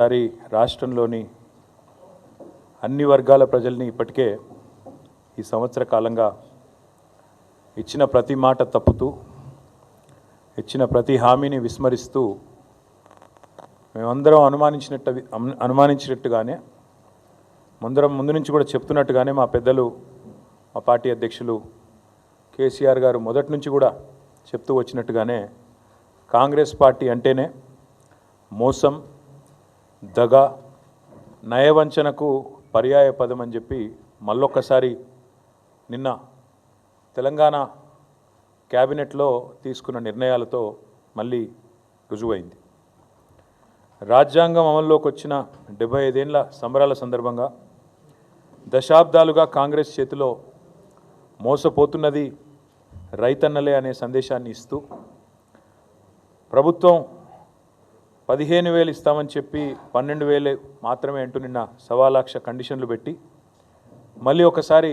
సారి రాష్ట్రంలోని అన్ని వర్గాల ప్రజల్ని ఇప్పటికే ఈ సంవత్సర కాలంగా ఇచ్చిన ప్రతి మాట తప్పుతూ ఇచ్చిన ప్రతి హామీని విస్మరిస్తూ మేమందరం అనుమానించినట్టుగానే ముందు నుంచి కూడా చెప్తున్నట్టుగానే మా పెద్దలు మా పార్టీ అధ్యక్షులు కేసీఆర్ గారు మొదటి నుంచి కూడా చెప్తూ వచ్చినట్టుగానే కాంగ్రెస్ పార్టీ అంటేనే మోసం, దగ, నయవంచనకు పర్యాయ పదం అని చెప్పి మళ్ళొక్కసారి నిన్న తెలంగాణ క్యాబినెట్లో తీసుకున్న నిర్ణయాలతో మళ్ళీ రుజువైంది. రాజ్యాంగం అమల్లోకి వచ్చిన 75 ఏళ్ల సంబరాల సందర్భంగా దశాబ్దాలుగా కాంగ్రెస్ చేతిలో మోసపోతున్నది రైతన్నలే అనే సందేశాన్ని ఇస్తూ ప్రభుత్వం 15,000 ఇస్తామని చెప్పి 12,000 మాత్రమే అంటూ నిన్న 1,00,000 కండిషన్లు పెట్టి మళ్ళీ ఒకసారి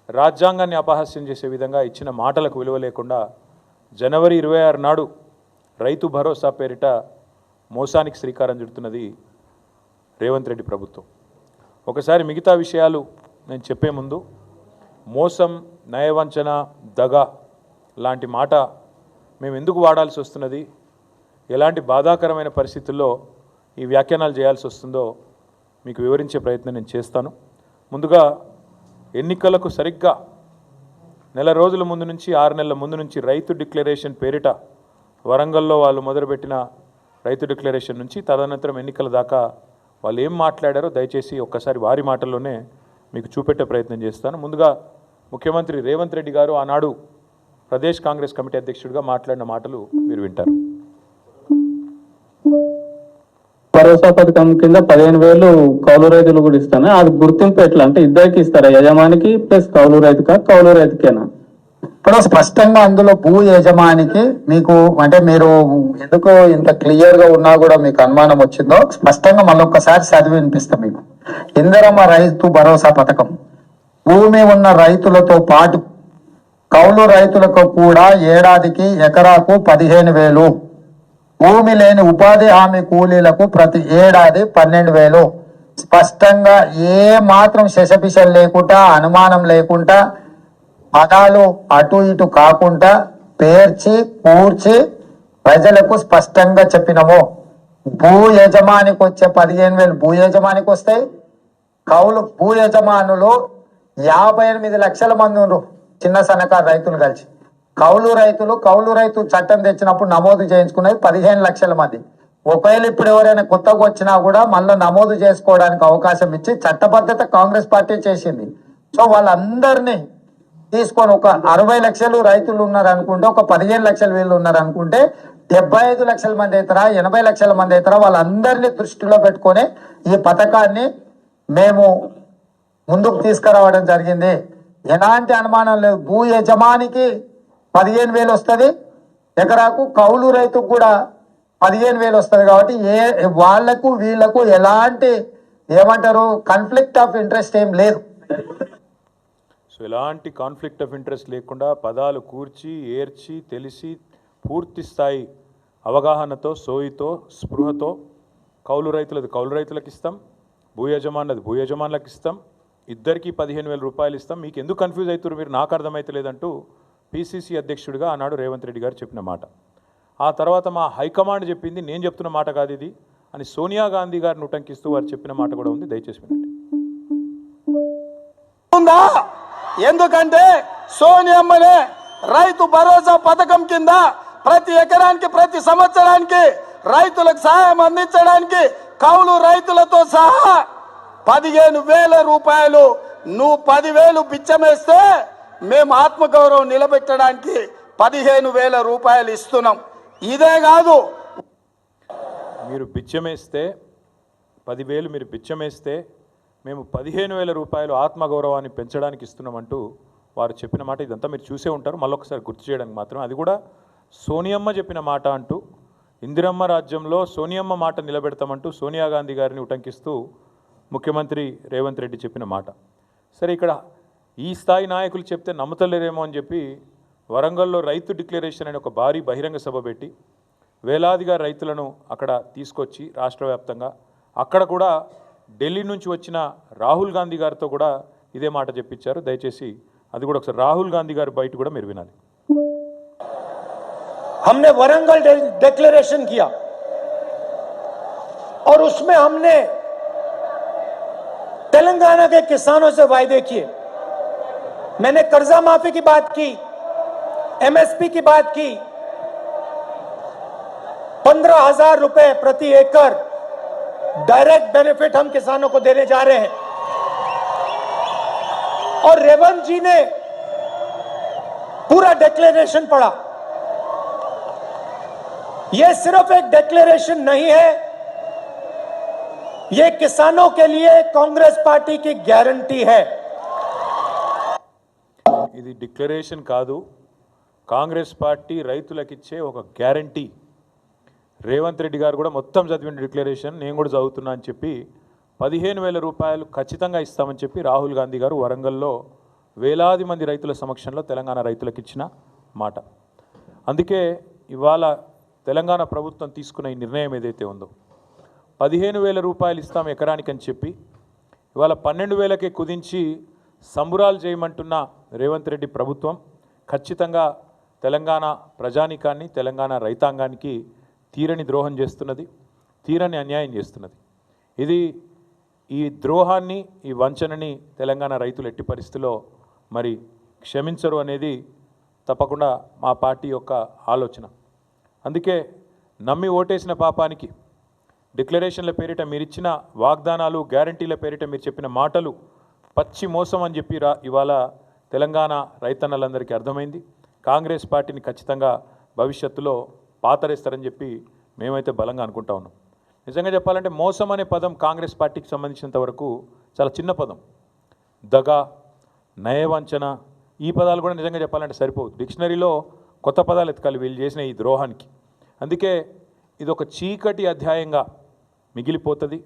రాజ్యాంగాన్ని అపహాస్యం చేసే విధంగా ఇచ్చిన మాటలకు విలువ లేకుండా జనవరి 26 నాడు రైతు భరోసా పేరిట మోసానికి శ్రీకారం చుడుతున్నది రేవంత్ రెడ్డి ప్రభుత్వం. ఒకసారి మిగతా విషయాలు నేను చెప్పే ముందు మోసం, నయవంచన, దగ లాంటి మాట మేము ఎందుకు వాడాల్సి వస్తున్నది, ఎలాంటి బాధాకరమైన పరిస్థితుల్లో ఈ వ్యాఖ్యానాలు చేయాల్సి వస్తుందో మీకు వివరించే ప్రయత్నం నేను చేస్తాను. ముందుగా ఎన్నికలకు సరిగ్గా నెల రోజుల ముందు నుంచి 6 నెలల ముందు నుంచి రైతు డిక్లరేషన్ పేరిట వరంగల్లో వాళ్ళు మొదలుపెట్టిన రైతు డిక్లరేషన్ నుంచి తదనంతరం ఎన్నికల దాకా వాళ్ళు ఏం మాట్లాడారో దయచేసి ఒక్కసారి వారి మాటల్లోనే మీకు చూపెట్టే ప్రయత్నం చేస్తాను. ముందుగా ముఖ్యమంత్రి రేవంత్ రెడ్డి గారు ఆనాడు ప్రదేశ్ కాంగ్రెస్ కమిటీ అధ్యక్షుడిగా మాట్లాడిన మాటలు మీరు వింటారు. భరోసా పథకం కింద 15,000 కౌలు రైతులు కూడా ఇస్తాను. అది గుర్తింపు ఎట్లా అంటే ఇద్దరికి ఇస్తారా, యజమానికి ప్లస్ కౌలు రైతుకేనా? ఇప్పుడు స్పష్టంగా అందులో భూ యజమానికి మీకు అంటే మీరు ఎందుకు ఇంత క్లియర్ గా ఉన్నా కూడా మీకు అనుమానం వచ్చిందో స్పష్టంగా మళ్ళొక్కసారి చదివి వినిపిస్తాం మీకు. ఇందిరమ్మ రైతు భరోసా పథకం భూమి ఉన్న రైతులతో పాటు కౌలు రైతులకు కూడా ఏడాదికి ఎకరాకు 15,000, భూమి లేని ఉపాధి హామీ కూలీలకు ప్రతి ఏడాది 12,000. స్పష్టంగా ఏ మాత్రం శశపిశలు లేకుండా, అనుమానం లేకుండా, పదాలు అటు ఇటు కాకుండా పేర్చి కూర్చి ప్రజలకు స్పష్టంగా చెప్పినము. భూ యజమానికి వచ్చే 15,000 భూ యజమానికి వస్తాయి. భూ యజమానులు 58 లక్షల మంది ఉన్నారు, చిన్న సన్నకారు రైతులు కలిసి. కౌలు రైతు చట్టం తెచ్చినప్పుడు నమోదు చేయించుకునేది 15 లక్షల మంది. ఒకవేళ ఇప్పుడు ఎవరైనా కొత్తగా వచ్చినా కూడా మళ్ళీ నమోదు చేసుకోవడానికి అవకాశం ఇచ్చి చట్టబద్ధత కాంగ్రెస్ పార్టీ చేసింది. సో వాళ్ళందరినీ తీసుకొని ఒక 60 లక్షలు రైతులు ఉన్నారు అనుకుంటే, ఒక 15 లక్షల వీళ్ళు ఉన్నారు అనుకుంటే 75 లక్షల మంది అవుతారా, 80 లక్షల మంది అవుతారా, వాళ్ళందరినీ దృష్టిలో పెట్టుకొని ఈ పథకాన్ని మేము ముందుకు తీసుకురావడం జరిగింది. ఎలాంటి అనుమానం లేదు. భూ యజమానికి 15,000 వస్తుంది ఎకరాకు, కౌలు రైతుకు కూడా 15,000 వస్తుంది. కాబట్టి వాళ్లకు వీళ్లకు ఎలాంటి కాన్ఫ్లిక్ట్ ఆఫ్ ఇంట్రెస్ట్ ఏం లేదు. సో ఎలాంటి కాన్ఫ్లిక్ట్ ఆఫ్ ఇంట్రెస్ట్ లేకుండా పదాలు కూర్చి ఏర్చి తెలిసి పూర్తి స్థాయి అవగాహనతో, సోయితో, స్పృహతో కౌలు రైతులకు ఇస్తాం, భూ యజమానులకు ఇస్తాం, ఇద్దరికి 15,000 రూపాయలు ఇస్తాం. మీకు ఎందుకు కన్ఫ్యూజ్ అవుతారు మీరు, నాకు అర్థమైతలేదంటూ పిసిసి అధ్యక్షుడిగా ఆనాడు రేవంత్ రెడ్డి గారు చెప్పిన మాట. ఆ తర్వాత మా హైకమాండ్ చెప్పింది, నేను చెప్తున్న మాట కాదు ఇది అని సోనియా గాంధీ గారిని ఉటంకిస్తూ వారు చెప్పిన మాట కూడా ఉంది. దయచేసి వినండి. ఎందుకంటే సోనియమ్మనే రైతు భరోసా పథకం కింద ప్రతి ఎకరానికి ప్రతి సంవత్సరానికి రైతులకు సహాయం అందించడానికి కౌలు రైతులతో సహా 15,000 రూపాయలు, నువ్వు 10,000 బిచ్చమేస్తే మేము ఆత్మగౌరవం నిలబెట్టడానికి 15,000 రూపాయలు ఇస్తున్నాం. ఇదే కాదు, మీరు బిచ్చమేస్తే 10,000 మీరు బిచ్చమేస్తే మేము 15,000 రూపాయలు ఆత్మగౌరవాన్ని పెంచడానికి ఇస్తున్నామంటూ వారు చెప్పిన మాట. ఇదంతా మీరు చూసే ఉంటారు, మళ్ళొకసారి గుర్తు చేయడానికి మాత్రం. అది కూడా సోనియమ్మ చెప్పిన మాట అంటూ, ఇందిరమ్మ రాజ్యంలో సోనియమ్మ మాట నిలబెడతామంటూ సోనియా గాంధీ గారిని ఉటంకిస్తూ ముఖ్యమంత్రి రేవంత్ రెడ్డి చెప్పిన మాట. సరే, ఇక్కడ ఈ స్థాయి నాయకులు చెప్తే నమ్మతలేరేమో అని చెప్పి వరంగల్లో రైతు డిక్లరేషన్ అనే ఒక భారీ బహిరంగ సభ పెట్టి వేలాదిగా రైతులను అక్కడ తీసుకొచ్చి రాష్ట్ర వ్యాప్తంగా అక్కడ కూడా ఢిల్లీ నుంచి వచ్చిన రాహుల్ గాంధీ గారితో కూడా ఇదే మాట చెప్పించారు. దయచేసి అది కూడా ఒకసారి రాహుల్ గాంధీ గారి బయట కూడా మీరు వినాలి. हमने वरंगल डिक्लेरेशन किया और उसमें हमने तेलंगाना के किसानों से वायदे किए. मैंने कर्जा माफी की बात की, एमएसपी की बात की, 15,000 रुपए प्रति एकड़ डायरेक्ट बेनिफिट हम किसानों को देने जा रहे हैं. और रेवंत जी ने पूरा डिक्लेरेशन पढ़ा. यह सिर्फ एक डिक्लेरेशन नहीं है, यह किसानों के लिए कांग्रेस पार्टी की गारंटी है. ఇది డిక్లరేషన్ కాదు, కాంగ్రెస్ పార్టీ రైతులకిచ్చే ఒక గ్యారంటీ. రేవంత్ రెడ్డి గారు కూడా మొత్తం చదివిన డిక్లరేషన్ నేను కూడా చదువుతున్నా అని చెప్పి 15,000 రూపాయలు ఖచ్చితంగా ఇస్తామని చెప్పి రాహుల్ గాంధీ గారు వరంగల్లో వేలాది మంది రైతుల సమక్షంలో తెలంగాణ రైతులకు ఇచ్చిన మాట. అందుకే ఇవాళ తెలంగాణ ప్రభుత్వం తీసుకున్న ఈ నిర్ణయం ఏదైతే ఉందో 15,000 రూపాయలు ఇస్తాం ఎకరానికి అని చెప్పి ఇవాళ 12,000కే కుదించి సంబురాలు చేయమంటున్న రేవంత్ రెడ్డి ప్రభుత్వం ఖచ్చితంగా తెలంగాణ ప్రజానీకాన్ని, తెలంగాణ రైతాంగానికి తీరని ద్రోహం చేస్తున్నది, తీరని అన్యాయం చేస్తున్నది. ఈ ద్రోహాన్ని, ఈ వంచనని తెలంగాణ రైతులు ఎట్టి పరిస్థితిలో మరి క్షమించరు అనేది తప్పకుండా మా పార్టీ యొక్క ఆలోచన. అందుకే నమ్మి ఓటేసిన పాపానికి డిక్లరేషన్ల పేరిట మీరిచ్చిన వాగ్దానాలు, గ్యారంటీల పేరిట మీరు చెప్పిన మాటలు పచ్చి మోసం అని చెప్పి ఇవాళ తెలంగాణ రైతన్నలందరికీ అర్థమైంది. కాంగ్రెస్ పార్టీని ఖచ్చితంగా భవిష్యత్తులో పాతరేస్తారని చెప్పి మేమైతే బలంగా అనుకుంటా ఉన్నాం. నిజంగా చెప్పాలంటే మోసం అనే పదం కాంగ్రెస్ పార్టీకి సంబంధించినంత వరకు చాలా చిన్న పదం. దగా, నయవంచన, ఈ పదాలు కూడా నిజంగా చెప్పాలంటే సరిపోదు. డిక్షనరీలో కొత్త పదాలు ఎతకాలి వీళ్ళు చేసిన ఈ ద్రోహానికి. అందుకే ఇది ఒక చీకటి అధ్యాయంగా మిగిలిపోతుంది.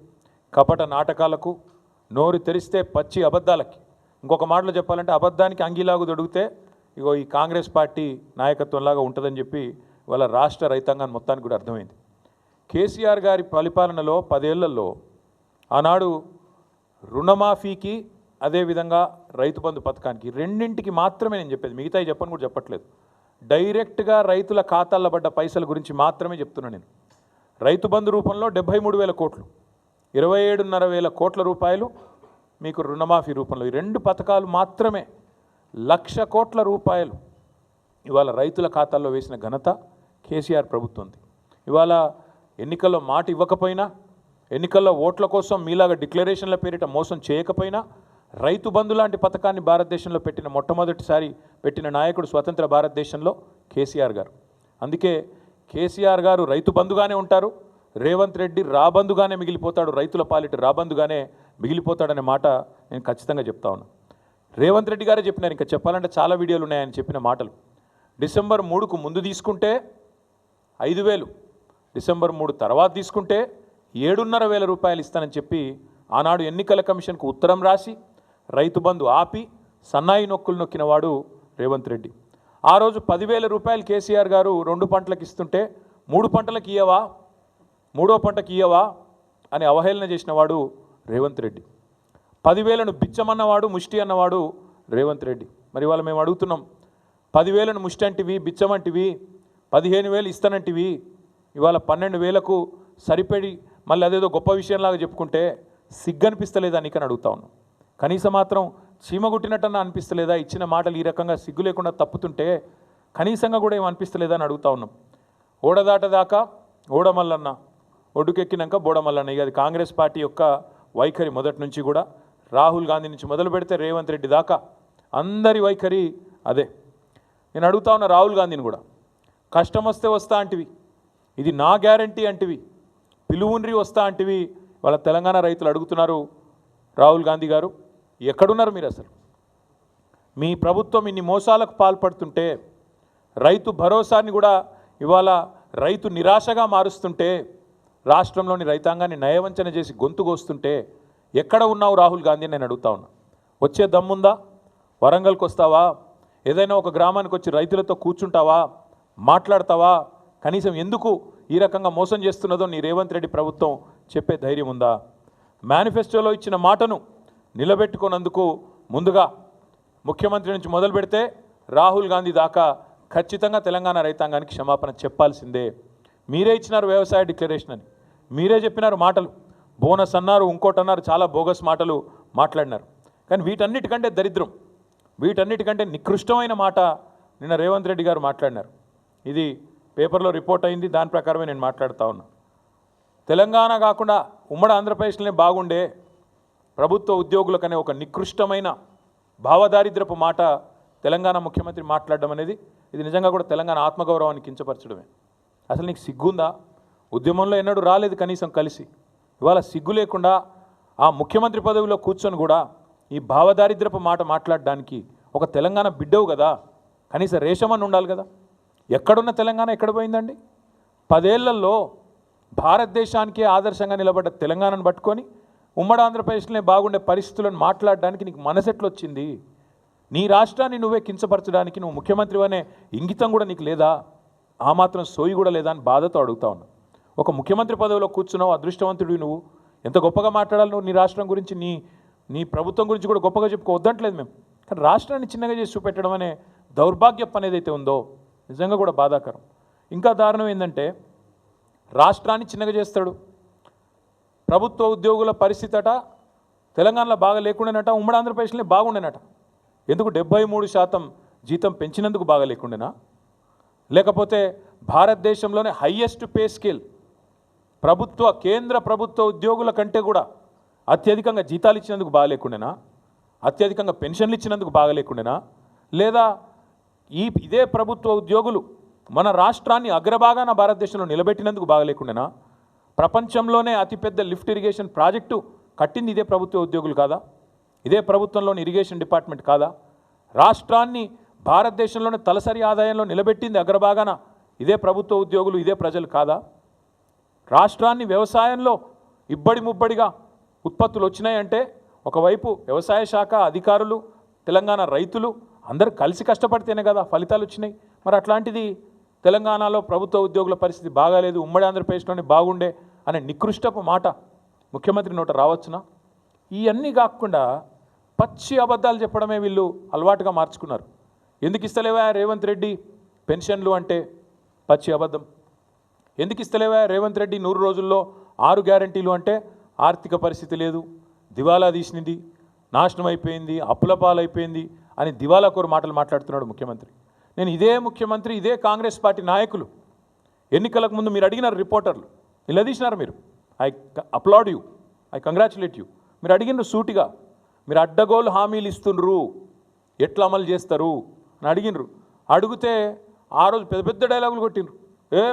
కపట నాటకాలకు, నోరు తెరిస్తే పచ్చి అబద్ధాలకి, ఇంకొక మాటలో చెప్పాలంటే అబద్ధానికి అంగీలాగు దొడిగితే ఇగో ఈ కాంగ్రెస్ పార్టీ నాయకత్వంలాగా ఉంటుందని చెప్పి వాళ్ళ రాష్ట్ర రైతాంగాన్ని మొత్తానికి కూడా అర్థమైంది. కేసీఆర్ గారి పరిపాలనలో 10 ఏళ్లలో ఆనాడు రుణమాఫీకి, అదేవిధంగా రైతు బంధు పథకానికి రెండింటికి మాత్రమే నేను చెప్పేది, మిగతాయి చెప్పని కూడా చెప్పట్లేదు. డైరెక్ట్గా రైతుల ఖాతాల్లో పడ్డ పైసల గురించి మాత్రమే చెప్తున్నాను నేను. రైతు బంధు రూపంలో 73,000 కోట్లు, 27,500 కోట్ల రూపాయలు మీకు రుణమాఫీ రూపంలో, ఈ 2 పథకాలు మాత్రమే 1,00,000 కోట్ల రూపాయలు ఇవాళ రైతుల ఖాతాల్లో వేసిన ఘనత కేసీఆర్ ప్రభుత్వంది. ఇవాళ ఎన్నికల్లో మాట ఇవ్వకపోయినా, ఎన్నికల్లో ఓట్ల కోసం మీలాగా డిక్లరేషన్ల పేరిట మోసం చేయకపోయినా, రైతు బంధు లాంటి పథకాన్ని భారతదేశంలో పెట్టిన మొట్టమొదటిసారి పెట్టిన నాయకుడు స్వతంత్ర భారతదేశంలో కేసీఆర్ గారు. అందుకే కేసీఆర్ గారు రైతు బంధుగానే ఉంటారు, రేవంత్ రెడ్డి రాబందుగానే మిగిలిపోతాడు, రైతుల పాలిట రాబందుగానే మిగిలిపోతాడనే మాట నేను ఖచ్చితంగా చెప్తా ఉన్నాను. రేవంత్ రెడ్డి గారే చెప్పినారు, ఇంకా చెప్పాలంటే చాలా వీడియోలు ఉన్నాయని చెప్పిన మాటలు. డిసెంబర్ 3కు ముందు తీసుకుంటే 5,000, డిసెంబర్ 3 తర్వాత తీసుకుంటే 7,500 రూపాయలు ఇస్తానని చెప్పి ఆనాడు ఎన్నికల కమిషన్కు ఉత్తరం రాసి రైతు బంధు ఆపి సన్నాయి నొక్కులు నొక్కిన వాడు రేవంత్ రెడ్డి. ఆ రోజు 10,000 రూపాయలు కేసీఆర్ గారు 2 పంటలకు ఇస్తుంటే 3 పంటలకు ఇయ్యవా, 3వ పంటకి ఇయ్యవా అని అవహేళన చేసిన వాడు రేవంత్ రెడ్డి. 10,000ను బిచ్చమన్నవాడు, ముష్టి అన్నవాడు రేవంత్ రెడ్డి. మరి ఇవాళ మేము అడుగుతున్నాం, 10,000ను ముష్టి అంటివి, బిచ్చమంటివి, 15,000 ఇస్తానంటివి, ఇవాళ 12,000కు సరిపడి మళ్ళీ అదేదో గొప్ప విషయంలాగా చెప్పుకుంటే సిగ్గనిపిస్తలేదా నీకని అడుగుతా ఉన్నాం. కనీసం మాత్రం చీమగుట్టినట్టన్నా అనిపిస్తలేదా? ఇచ్చిన మాటలు ఈ రకంగా సిగ్గు లేకుండా తప్పుతుంటే కనీసంగా కూడా ఏం అనిపిస్తలేదా అని అడుగుతా ఉన్నాం. ఓడదాటదాకా ఓడమల్లన్న, ఒడ్డుకెక్కినాక బోడమల్లన్న. ఇక అది కాంగ్రెస్ పార్టీ యొక్క వైఖరి మొదటి నుంచి కూడా. రాహుల్ గాంధీ నుంచి మొదలు పెడితే రేవంత్ రెడ్డి దాకా అందరి వైఖరి అదే. నేను అడుగుతా ఉన్న రాహుల్ గాంధీని కూడా, కష్టం వస్తే వస్తా అంటివి, ఇది నా గ్యారంటీ అంటివి, పిలువుండ్రి వస్తా అంటివి. వాళ్ళ తెలంగాణ రైతులు అడుగుతున్నారు, రాహుల్ గాంధీ గారు ఎక్కడున్నారు మీరు? అసలు మీ ప్రభుత్వం ఇన్ని మోసాలకు పాల్పడుతుంటే, రైతు భరోసాని కూడా ఇవాళ రైతు నిరాశగా మారుస్తుంటే, రాష్ట్రంలోని రైతాంగాన్ని నయవంచన చేసి గొంతుకొస్తుంటే ఎక్కడ ఉన్నావు రాహుల్ గాంధీ నేను అడుగుతా ఉన్నా. వచ్చే దమ్ముందా? వరంగల్కి వస్తావా? ఏదైనా ఒక గ్రామానికి వచ్చి రైతులతో కూర్చుంటావా? మాట్లాడతావా? కనీసం ఎందుకు ఈ రకంగా మోసం చేస్తున్నదో నీ రేవంత్ రెడ్డి ప్రభుత్వం చెప్పే ధైర్యం ఉందా? మేనిఫెస్టోలో ఇచ్చిన మాటను నిలబెట్టుకున్నందుకు ముందుగా ముఖ్యమంత్రి నుంచి మొదలు పెడితే రాహుల్ గాంధీ దాకా ఖచ్చితంగా తెలంగాణ రైతాంగానికి క్షమాపణ చెప్పాల్సిందే. మీరే ఇచ్చినారు వ్యవసాయ డిక్లరేషన్ అని, మీరే చెప్పినారు మాటలు, బోనస్ అన్నారు, ఇంకోటి అన్నారు, చాలా బోగస్ మాటలు మాట్లాడినారు. కానీ వీటన్నిటికంటే దరిద్రం, వీటన్నిటికంటే నికృష్టమైన మాట నిన్న రేవంత్ రెడ్డి గారు మాట్లాడినారు. ఇది పేపర్లో రిపోర్ట్ అయింది, దాని ప్రకారమే నేను మాట్లాడుతూ ఉన్నా. తెలంగాణ కాకుండా ఉమ్మడి ఆంధ్రప్రదేశ్లోనే బాగుండే ప్రభుత్వ ఉద్యోగులకనే ఒక నికృష్టమైన భావదారిద్రపు మాట తెలంగాణ ముఖ్యమంత్రి మాట్లాడడం అనేది ఇది నిజంగా కూడా తెలంగాణ ఆత్మగౌరవాన్ని కించపరచడమే. అసలు నీకు సిగ్గుందా? ఉద్యమంలో ఎన్నడూ రాలేదు కనీసం కలిసి, ఇవాళ సిగ్గు లేకుండా ఆ ముఖ్యమంత్రి పదవిలో కూర్చొని కూడా ఈ భావదారిద్రపు మాట మాట్లాడడానికి ఒక తెలంగాణ బిడ్డవు కదా, కనీసం రేషమని ఉండాలి కదా. ఎక్కడున్న తెలంగాణ ఎక్కడ పోయిందండి? 10 ఏళ్లలో భారతదేశానికే ఆదర్శంగా నిలబడ్డ తెలంగాణను పట్టుకొని ఉమ్మడి ఆంధ్రప్రదేశ్లోనే బాగుండే పరిస్థితులను మాట్లాడడానికి నీకు మనసెట్లు వచ్చింది? నీ రాష్ట్రాన్ని నువ్వే కించపరచడానికి నువ్వు ముఖ్యమంత్రి అనే ఇంగితం కూడా నీకు లేదా? ఆ మాత్రం సోయి కూడా లేదా అని బాధతో అడుగుతా ఉన్నా. ఒక ముఖ్యమంత్రి పదవిలో కూర్చున్నావు, అదృష్టవంతుడివి నువ్వు. ఎంత గొప్పగా మాట్లాడాలి నువ్వు నీ రాష్ట్రం గురించి, నీ ప్రభుత్వం గురించి కూడా గొప్పగా చెప్పుకోవద్దంటలేదు మేము. కానీ రాష్ట్రాన్ని చిన్నగా చేసి చూపెట్టడం అనే దౌర్భాగ్యం అనేది అయితే ఉందో నిజంగా కూడా బాధాకరం. ఇంకా దారుణం ఏంటంటే రాష్ట్రాన్ని చిన్నగా చేస్తాడు. ప్రభుత్వ ఉద్యోగుల పరిస్థితి అట తెలంగాణలో బాగా లేకుండానట, ఉమ్మడి ఆంధ్రప్రదేశ్లో బాగుండేనట. ఎందుకు 73% జీతం పెంచినందుకు బాగా లేకుండేనా? లేకపోతే భారతదేశంలోనే హయ్యెస్ట్ పే స్కేల్ కేంద్ర ప్రభుత్వ ఉద్యోగుల కంటే కూడా అత్యధికంగా జీతాలు ఇచ్చినందుకు బాగా లేకుండేనా? అత్యధికంగా పెన్షన్లు ఇచ్చినందుకు బాగా లేకుండేనా? లేదా ఇదే ప్రభుత్వ ఉద్యోగులు మన రాష్ట్రాన్ని అగ్రభాగాన భారతదేశంలో నిలబెట్టినందుకు బాగా లేకుండేనా? ప్రపంచంలోనే అతిపెద్ద లిఫ్ట్ ఇరిగేషన్ ప్రాజెక్టు కట్టింది ఇదే ప్రభుత్వ ఉద్యోగులు కాదా? ఇదే ప్రభుత్వంలోని ఇరిగేషన్ డిపార్ట్మెంట్ కాదా? రాష్ట్రాన్ని భారతదేశంలోనే తలసరి ఆదాయంలో నిలబెట్టింది అగ్రభాగాన ఇదే ప్రభుత్వ ఉద్యోగులు, ఇదే ప్రజలు కాదా? రాష్ట్రాన్ని వ్యవసాయంలో ఇబ్బడి ముబ్బడిగా ఉత్పత్తులు వచ్చినాయంటే ఒకవైపు వ్యవసాయ శాఖ అధికారులు, తెలంగాణ రైతులు అందరూ కలిసి కష్టపడితేనే కదా ఫలితాలు వచ్చినాయి. మరి అట్లాంటిది తెలంగాణలో ప్రభుత్వ ఉద్యోగుల పరిస్థితి బాగాలేదు, ఉమ్మడి ఆంధ్రప్రదేశ్లోనే బాగుండే అనే నికృష్టపు మాట ముఖ్యమంత్రి నోట రావచ్చునా? ఇవన్నీ కాకుండా పచ్చి అబద్ధాలు చెప్పడమే వీళ్ళు అలవాటుగా మార్చుకున్నారు. ఎందుకు ఇస్తలేవా రేవంత్ రెడ్డి పెన్షన్లు అంటే పచ్చి అబద్ధం. ఎందుకు ఇస్తలేవా రేవంత్ రెడ్డి 100 రోజుల్లో 6 గ్యారంటీలు అంటే ఆర్థిక పరిస్థితి లేదు, దివాలా తీసినది, నాశనం అయిపోయింది, అప్పుల పాలైపోయింది అని దివాలాకోరు మాటలు మాట్లాడుతున్నాడు ముఖ్యమంత్రి. నేను ఇదే ముఖ్యమంత్రి, ఇదే కాంగ్రెస్ పార్టీ నాయకులు ఎన్నికలకు ముందు మీరు అడిగినారు, రిపోర్టర్లు నిలదీసినారు. మీరు I applaud you, I congratulate you. మీరు అడిగినారు సూటిగా, మీరు అడ్డగోలు హామీలు ఇస్తుండ్రు, ఎట్లా అమలు చేస్తారు అని అడిగినరు. అడిగితే ఆ రోజు పెద్ద పెద్ద డైలాగులు కొట్టిండ్రు.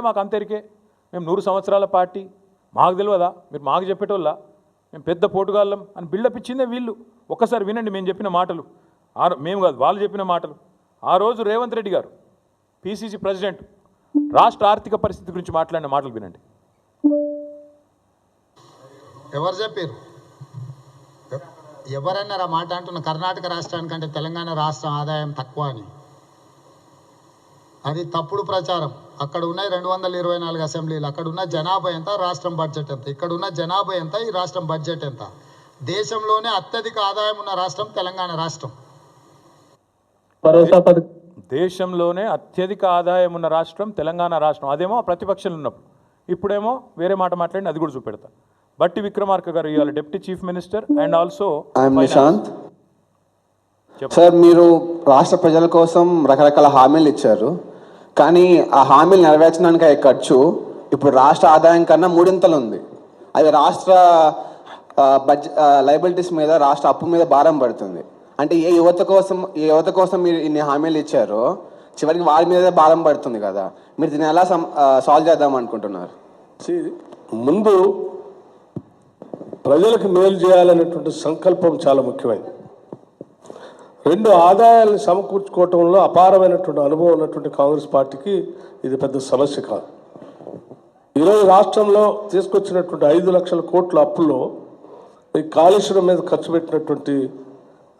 మాకు అంతరికే, మేము 100 సంవత్సరాల పార్టీ, మాకు తెలియదా, మీరు మాకు చెప్పేటోళ్ళ, మేము పెద్ద పోటుగాళ్ళం అని బిల్డప్ ఇచ్చిందే వీళ్ళు. ఒక్కసారి వినండి మేము చెప్పిన మాటలు, మేము కాదు వాళ్ళు చెప్పిన మాటలు. ఆ రోజు రేవంత్ రెడ్డి గారు పిసిసి ప్రెసిడెంట్ రాష్ట్ర ఆర్థిక పరిస్థితి గురించి మాట్లాడిన మాటలు వినండి. ఎవరు చెప్పారు? ఎవరన్నారు ఆ మాట? అంటున్న కర్ణాటక రాష్ట్రానికంటే తెలంగాణ రాష్ట్రం ఆదాయం తక్కువ అని. అది తప్పుడు ప్రచారం. అక్కడ ఉన్నాయి 224 అసెంబ్లీలు, అక్కడ ఉన్న జనాభా ఎంత, రాష్ట్రం బడ్జెట్ ఎంత, ఇక్కడ ఉన్న జనాభా ఎంత, ఈ రాష్ట్రం బడ్జెట్ ఎంత. దేశంలోనే అత్యధిక ఆదాయం ఉన్న రాష్ట్రం తెలంగాణ రాష్ట్రం. దేశంలోనే అత్యధిక ఆదాయం ఉన్న రాష్ట్రం తెలంగాణ రాష్ట్రం. అదేమో ప్రతిపక్షంలో ఉన్నప్పుడు, ఇప్పుడేమో వేరే మాట మాట్లాడి అది కూడా చూపెడతా. బట్టి విక్రమార్క గారు ఇవాళ deputy chief minister and also Nishant sir, మీరు రాష్ట్ర ప్రజల కోసం రకరకాల హామీలు ఇచ్చారు, కానీ ఆ హామీలు నెరవేర్చడానికి అయ్యే ఖర్చు ఇప్పుడు రాష్ట్ర ఆదాయం కన్నా 3 ఉంది. అది రాష్ట్ర లయబిలిటీస్ మీద, రాష్ట్ర అప్పు మీద భారం పడుతుంది. అంటే ఏ యువత కోసం మీరు ఇన్ని హామీలు ఇచ్చారో చివరికి వారి మీద భారం పడుతుంది కదా. మీరు దీన్ని ఎలా సాల్వ్ చేద్దాం అనుకుంటున్నారు? ముందు ప్రజలకు మేలు చేయాలనేటువంటి సంకల్పం చాలా ముఖ్యమైనది. 2 ఆదాయాలను సమకూర్చుకోవటంలో అపారమైనటువంటి అనుభవం ఉన్నటువంటి కాంగ్రెస్ పార్టీకి ఇది పెద్ద సమస్య కాదు. ఈరోజు రాష్ట్రంలో తీసుకొచ్చినటువంటి 5 లక్షల కోట్ల అప్పుల్లో ఈ కాళేశ్వరం మీద ఖర్చు పెట్టినటువంటి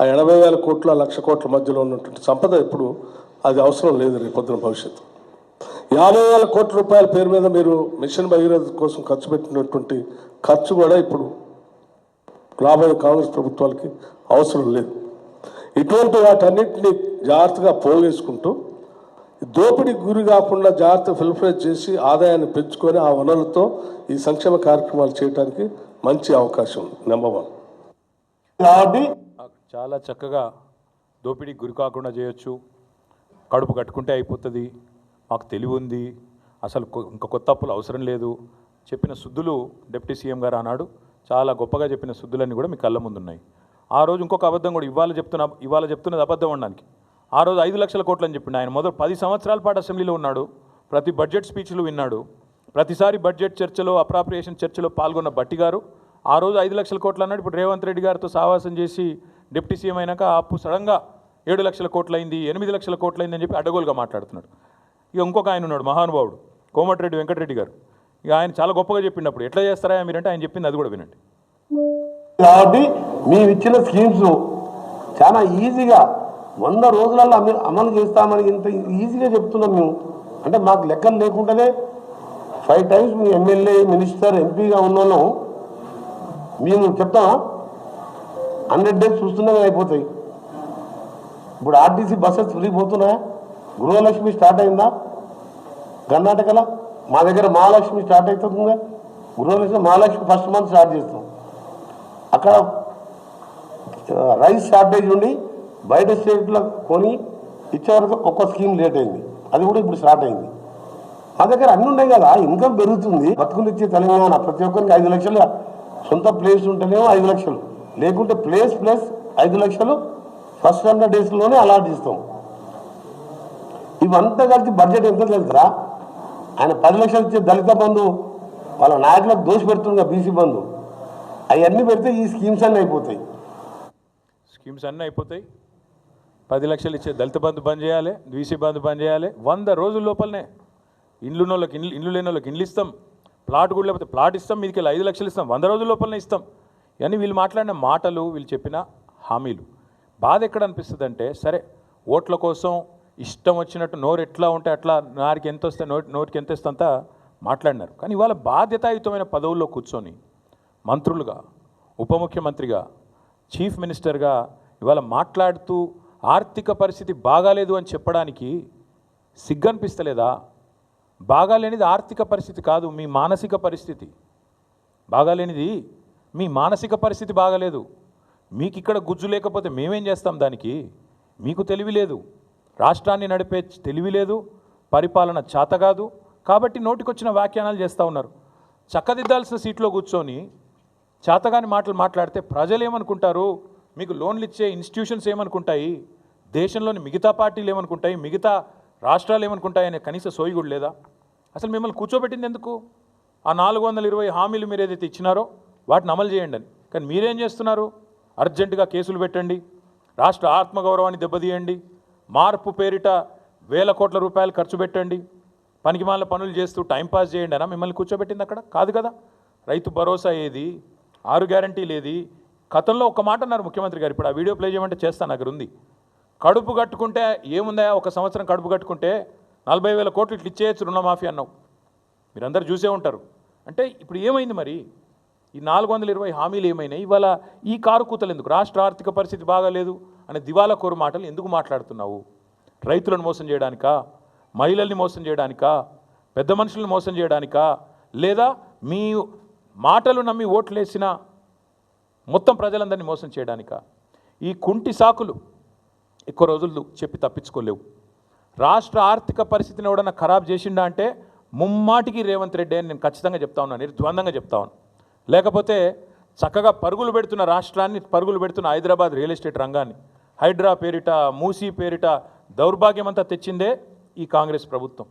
ఆ 80,000 కోట్ల 1,00,000 కోట్ల మధ్యలో ఉన్నటువంటి సంపద ఇప్పుడు అది అవసరం లేదు రేపు పొద్దున భవిష్యత్తు. 50,000 కోట్ల రూపాయల పేరు మీద మీరు మిషన్ భగీరథ కోసం ఖర్చు పెట్టినటువంటి ఖర్చు కూడా ఇప్పుడు రాబోయే కాంగ్రెస్ ప్రభుత్వాలకి అవసరం లేదు. ఇటువంటి వాటన్నిటిని జాగ్రత్తగా పోగేసుకుంటూ దోపిడీకి గురి కాకుండా జాగ్రత్త ఫిల్ఫ్రేజ్ చేసి ఆదాయాన్ని పెంచుకొని ఆ వనరులతో ఈ సంక్షేమ కార్యక్రమాలు చేయడానికి మంచి అవకాశం ఉంది. నెంబర్ 1. కాబట్టి చాలా చక్కగా దోపిడీకి గురి కాకుండా చేయొచ్చు, కడుపు కట్టుకుంటే అయిపోతుంది, మాకు తెలివి ఉంది, అసలు ఇంకా కొత్త అప్పులు అవసరం లేదు చెప్పిన సుద్దులు డిప్యూటీ సీఎం గారు అన్నాడు. చాలా గొప్పగా చెప్పిన సుద్దులన్నీ కూడా మీ కళ్ళ ముందున్నాయి. ఆ రోజు ఇంకొక అబద్ధం కూడా ఇవాళ చెప్తున్నది అబద్ధం అనడానికి. ఆ రోజు 5 లక్షల కోట్లు అని చెప్పిండు ఆయన. మొదలు 10 సంవత్సరాల పాటు అసెంబ్లీలో ఉన్నాడు, ప్రతి బడ్జెట్ స్పీచ్లు విన్నాడు, ప్రతిసారి బడ్జెట్ చర్చలో అప్రాప్రియేషన్ చర్చలో పాల్గొన్న బట్టి గారు ఆ రోజు 5 లక్షల కోట్లు అన్నాడు. ఇప్పుడు రేవంత్ రెడ్డి గారితో సావాసం చేసి డిప్యూటీ సీఎం అయినాక ఆ అప్పు సడన్గా 7 లక్షల కోట్లయింది, 8 లక్షల కోట్లయింది అని చెప్పి అడ్డగోలుగా మాట్లాడుతున్నాడు. ఇక ఇంకొక ఆయన ఉన్నాడు మహానుభావుడు కోమటిరెడ్డి వెంకటరెడ్డి గారు. ఇక ఆయన చాలా గొప్పగా చెప్పిండప్పుడు ఎట్లా చేస్తారా మీరంటే ఆయన చెప్పింది అది కూడా వినండి. కాబట్టి మేము ఇచ్చిన స్కీమ్స్ చాలా ఈజీగా 100 రోజులలో అమలు చేస్తామని ఇంత ఈజీగా చెప్తున్నాం మేము. అంటే మాకు లెక్కలు లేకుండానే 5 టైమ్స్ మీ ఎమ్మెల్యే మినిస్టర్ ఎంపీగా ఉన్నాను మేము చెప్తామా? 100 డేస్ చూస్తున్నామే అయిపోతాయి. ఇప్పుడు ఆర్టీసీ బస్సెస్ ఫ్రీ పోతున్నాయా? గృహలక్ష్మి స్టార్ట్ అయిందా కర్ణాటకలో? మా దగ్గర మహాలక్ష్మి స్టార్ట్ అవుతుందా? గృహలక్ష్మి మహాలక్ష్మి ఫస్ట్ మంత్ స్టార్ట్ చేస్తాం. అక్కడ రైస్ షార్టేజ్ ఉండి బయట స్టేట్లో కొని ఇచ్చే వరకు ఒక్క స్కీమ్ లేట్ అయింది, అది కూడా ఇప్పుడు స్టార్ట్ అయింది. మా దగ్గర అన్నీ ఉన్నాయి కదా, ఇన్కమ్ పెరుగుతుంది. బతుకునిచ్చే తెలంగాణ ప్రతి ఒక్కరికి 5 లక్షలు సొంత ప్లేస్ ఉంటేనేమో 5 లక్షలు, లేకుంటే ప్లేస్ ప్లస్ 5 లక్షలు ఫస్ట్ 100 డేస్లోనే అలాట్ ఇస్తాం. ఇవంతా కలిసి బడ్జెట్ ఎంత తెలుసురా? ఆయన 10 లక్షలు ఇచ్చే దళిత బంధు వాళ్ళ నాయకులకు దోషి పెడుతుంది, బీసీ బంధు అవన్నీ పెడితే ఈ స్కీమ్స్ అన్నీ అయిపోతాయి. 10 లక్షలు ఇచ్చే దళిత బంధు బంద్ చేయాలి, బీసీ బంధు బంద్ చేయాలి. 100 రోజుల లోపలనే ఇండ్లు లేని వాళ్ళకి ఇండ్లు ఇస్తాం, ప్లాట్ కూడా లేకపోతే ప్లాట్ ఇస్తాం, మీదికి 5 లక్షలు ఇస్తాం, 100 రోజుల లోపలనే ఇస్తాం. ఇవన్నీ వీళ్ళు మాట్లాడిన మాటలు, వీళ్ళు చెప్పిన హామీలు. బాధ ఎక్కడ అనిపిస్తుంది అంటే, సరే ఓట్ల కోసం ఇష్టం వచ్చినట్టు నోరు ఎట్లా ఉంటే అట్లా నారికి ఎంత వస్తే నోటికి ఎంత ఇస్తంత మాట్లాడినారు. కానీ ఇవాళ బాధ్యతాయుతమైన పదవుల్లో కూర్చొని మంత్రులుగా, ఉప ముఖ్యమంత్రిగా, చీఫ్ మినిస్టర్గా ఇవాళ మాట్లాడుతూ ఆర్థిక పరిస్థితి బాగాలేదు అని చెప్పడానికి సిగ్గనిపిస్తలేదా? బాగాలేనిది ఆర్థిక పరిస్థితి కాదు, మీ మానసిక పరిస్థితి. బాగాలేనిది మీ మానసిక పరిస్థితి బాగాలేదు. మీకు ఇక్కడ గుజ్జు లేకపోతే మేమేం చేస్తాం దానికి? మీకు తెలివి లేదు, రాష్ట్రాన్ని నడిపే తెలివి లేదు, పరిపాలన చేత కాదు. కాబట్టి నోటికొచ్చిన వ్యాఖ్యానాలు చేస్తూ ఉన్నారు. చక్కదిద్దాల్సిన సీట్లో కూర్చొని చేతగాని మాటలు మాట్లాడితే ప్రజలు ఏమనుకుంటారు? మీకు లోన్లు ఇచ్చే ఇన్స్టిట్యూషన్స్ ఏమనుకుంటాయి? దేశంలోని మిగతా పార్టీలు ఏమనుకుంటాయి? మిగతా రాష్ట్రాలు ఏమనుకుంటాయి అనే కనీస సోయి కూడా లేదా? అసలు మిమ్మల్ని కూర్చోబెట్టింది ఎందుకు? ఆ 420 హామీలు మీరు ఏదైతే ఇచ్చినారో వాటిని అమలు చేయండి అని. కానీ మీరేం చేస్తున్నారు? అర్జెంటుగా కేసులు పెట్టండి, రాష్ట్ర ఆత్మగౌరవాన్ని దెబ్బతీయండి, మార్పు పేరిట వేల కోట్ల రూపాయలు ఖర్చు పెట్టండి, పనికిమాల పనులు చేస్తూ టైంపాస్ చేయండి అనా మిమ్మల్ని కూర్చోబెట్టింది? అక్కడ కాదు కదా. రైతు భరోసా ఏది, 6 గ్యారంటీలు ఏది? గతంలో ఒక మాట అన్నారు ముఖ్యమంత్రి గారు, ఇప్పుడు ఆ వీడియో ప్లే చేయమంటే చేస్తాను, దగ్గర ఉంది. కడుపు కట్టుకుంటే ఏముందా, ఒక సంవత్సరం కడుపు కట్టుకుంటే 40,000 కోట్లు ఇట్లా ఇచ్చేయచ్చు రుణమాఫీ అన్నావు, మీరందరూ చూసే ఉంటారు. అంటే ఇప్పుడు ఏమైంది మరి? ఈ 420 హామీలు ఏమైనాయి? ఇవాళ ఈ కారు కూతలు ఎందుకు? రాష్ట్ర ఆర్థిక పరిస్థితి బాగాలేదు అనే దివాలా కోరు మాటలు ఎందుకు మాట్లాడుతున్నావు? రైతులను మోసం చేయడానికా? మహిళల్ని మోసం చేయడానికా? పెద్ద మనుషులను మోసం చేయడానికా? లేదా మీ మాటలు నమ్మి ఓట్లేసిన మొత్తం ప్రజలందరినీ మోసం చేయడానికా? ఈ కుంటి సాకులు ఎక్కువ రోజులు చెప్పి తప్పించుకోలేవు. రాష్ట్ర ఆర్థిక పరిస్థితిని ఎవడన్నా ఖరాబ్ చేసిండా అంటే ముమ్మాటికి రేవంత్ రెడ్డి అని నేను ఖచ్చితంగా చెప్తా ఉన్నాను, నిర్ద్వందంగా చెప్తా ఉన్నాను. లేకపోతే చక్కగా పరుగులు పెడుతున్న రాష్ట్రాన్ని, పరుగులు పెడుతున్న హైదరాబాద్ రియల్ ఎస్టేట్ రంగాన్ని, హైడ్రా పేరిట, మూసీ పేరిట దౌర్భాగ్యం అంతా తెచ్చిందే ఈ కాంగ్రెస్ ప్రభుత్వం.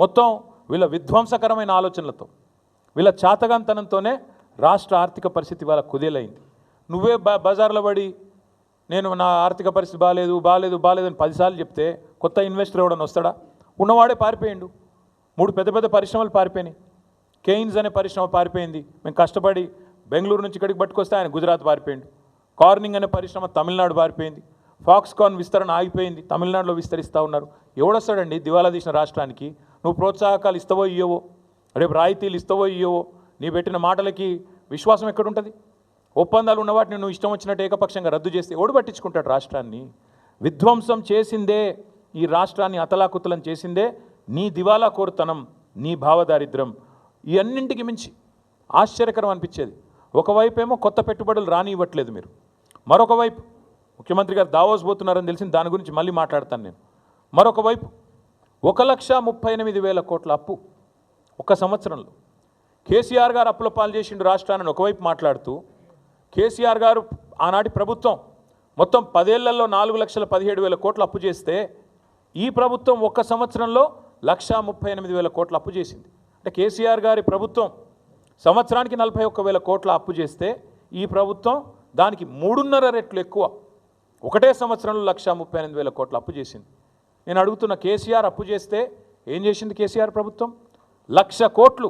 మొత్తం వీళ్ళ విధ్వంసకరమైన ఆలోచనలతో, వీళ్ళ చాతగాంతనంతోనే రాష్ట్ర ఆర్థిక పరిస్థితి వాళ్ళ కుదేలైంది. నువ్వే బజార్లో పడి నేను నా ఆర్థిక పరిస్థితి బాగాలేదు బాగాలేదు బాగాలేదు అని 10 సార్లు చెప్తే కొత్త ఇన్వెస్టర్ ఎవడని వస్తాడా? ఉన్నవాడే పారిపోయిండు. 3 పెద్ద పెద్ద పరిశ్రమలు పారిపోయినాయి. కెయిన్స్ అనే పరిశ్రమ పారిపోయింది, మేము కష్టపడి బెంగళూరు నుంచి ఇక్కడికి పట్టుకొస్తే ఆయన గుజరాత్ పారిపోయిండు. కార్నింగ్ అనే పరిశ్రమ తమిళనాడు పారిపోయింది. ఫాక్స్కాన్ విస్తరణ ఆగిపోయింది, తమిళనాడులో విస్తరిస్తూ ఉన్నారు. ఎవడొస్తాడండి దివాలా తీసిన రాష్ట్రానికి? నువ్వు ప్రోత్సాహకాలు ఇస్తావో ఇయ్యవో, రేపు రాయితీలు ఇస్తావో ఇయ్యవో, నీ పెట్టిన మాటలకి విశ్వాసం ఎక్కడుంటుంది? ఒప్పందాలు ఉన్న వాటిని నువ్వు ఇష్టం వచ్చినట్టు ఏకపక్షంగా రద్దు చేస్తే ఎవడు పట్టించుకుంటాడు రాష్ట్రాన్ని? విధ్వంసం చేసిందే, ఈ రాష్ట్రాన్ని అతలాకుతలం చేసిందే నీ దివాలా కోరుతనం, నీ భావదారిద్ర్యం. ఈ అన్నింటికి మించి ఆశ్చర్యకరం అనిపించేది, ఒకవైపు ఏమో కొత్త పెట్టుబడులు రానివ్వట్లేదు మీరు, మరొక వైపు ముఖ్యమంత్రి గారు దావోస్ పోతున్నారని తెలిసింది, దాని గురించి మళ్ళీ మాట్లాడతాను నేను. మరొక వైపు 1,38,000 కోట్ల అప్పు ఒక సంవత్సరంలో. కేసీఆర్ గారు అప్పుల పాలు చేసిండు రాష్ట్రాన్ని ఒకవైపు మాట్లాడుతూ, కేసీఆర్ గారు ఆనాటి ప్రభుత్వం మొత్తం 10 ఏళ్లలో 4,17,000 కోట్ల అప్పు చేస్తే ఈ ప్రభుత్వం ఒక్క సంవత్సరంలో 1,38,000 కోట్ల అప్పు చేసింది. అంటే కేసీఆర్ గారి ప్రభుత్వం సంవత్సరానికి 41,000 కోట్ల అప్పు చేస్తే ఈ ప్రభుత్వం దానికి 3.5 రెట్లు ఎక్కువ ఒకటే సంవత్సరంలో 1,38,000 కోట్ల అప్పు చేసింది. నేను అడుగుతున్న, కేసీఆర్ అప్పు చేస్తే ఏం చేసింది కేసీఆర్ ప్రభుత్వం? 1,00,000 కోట్లు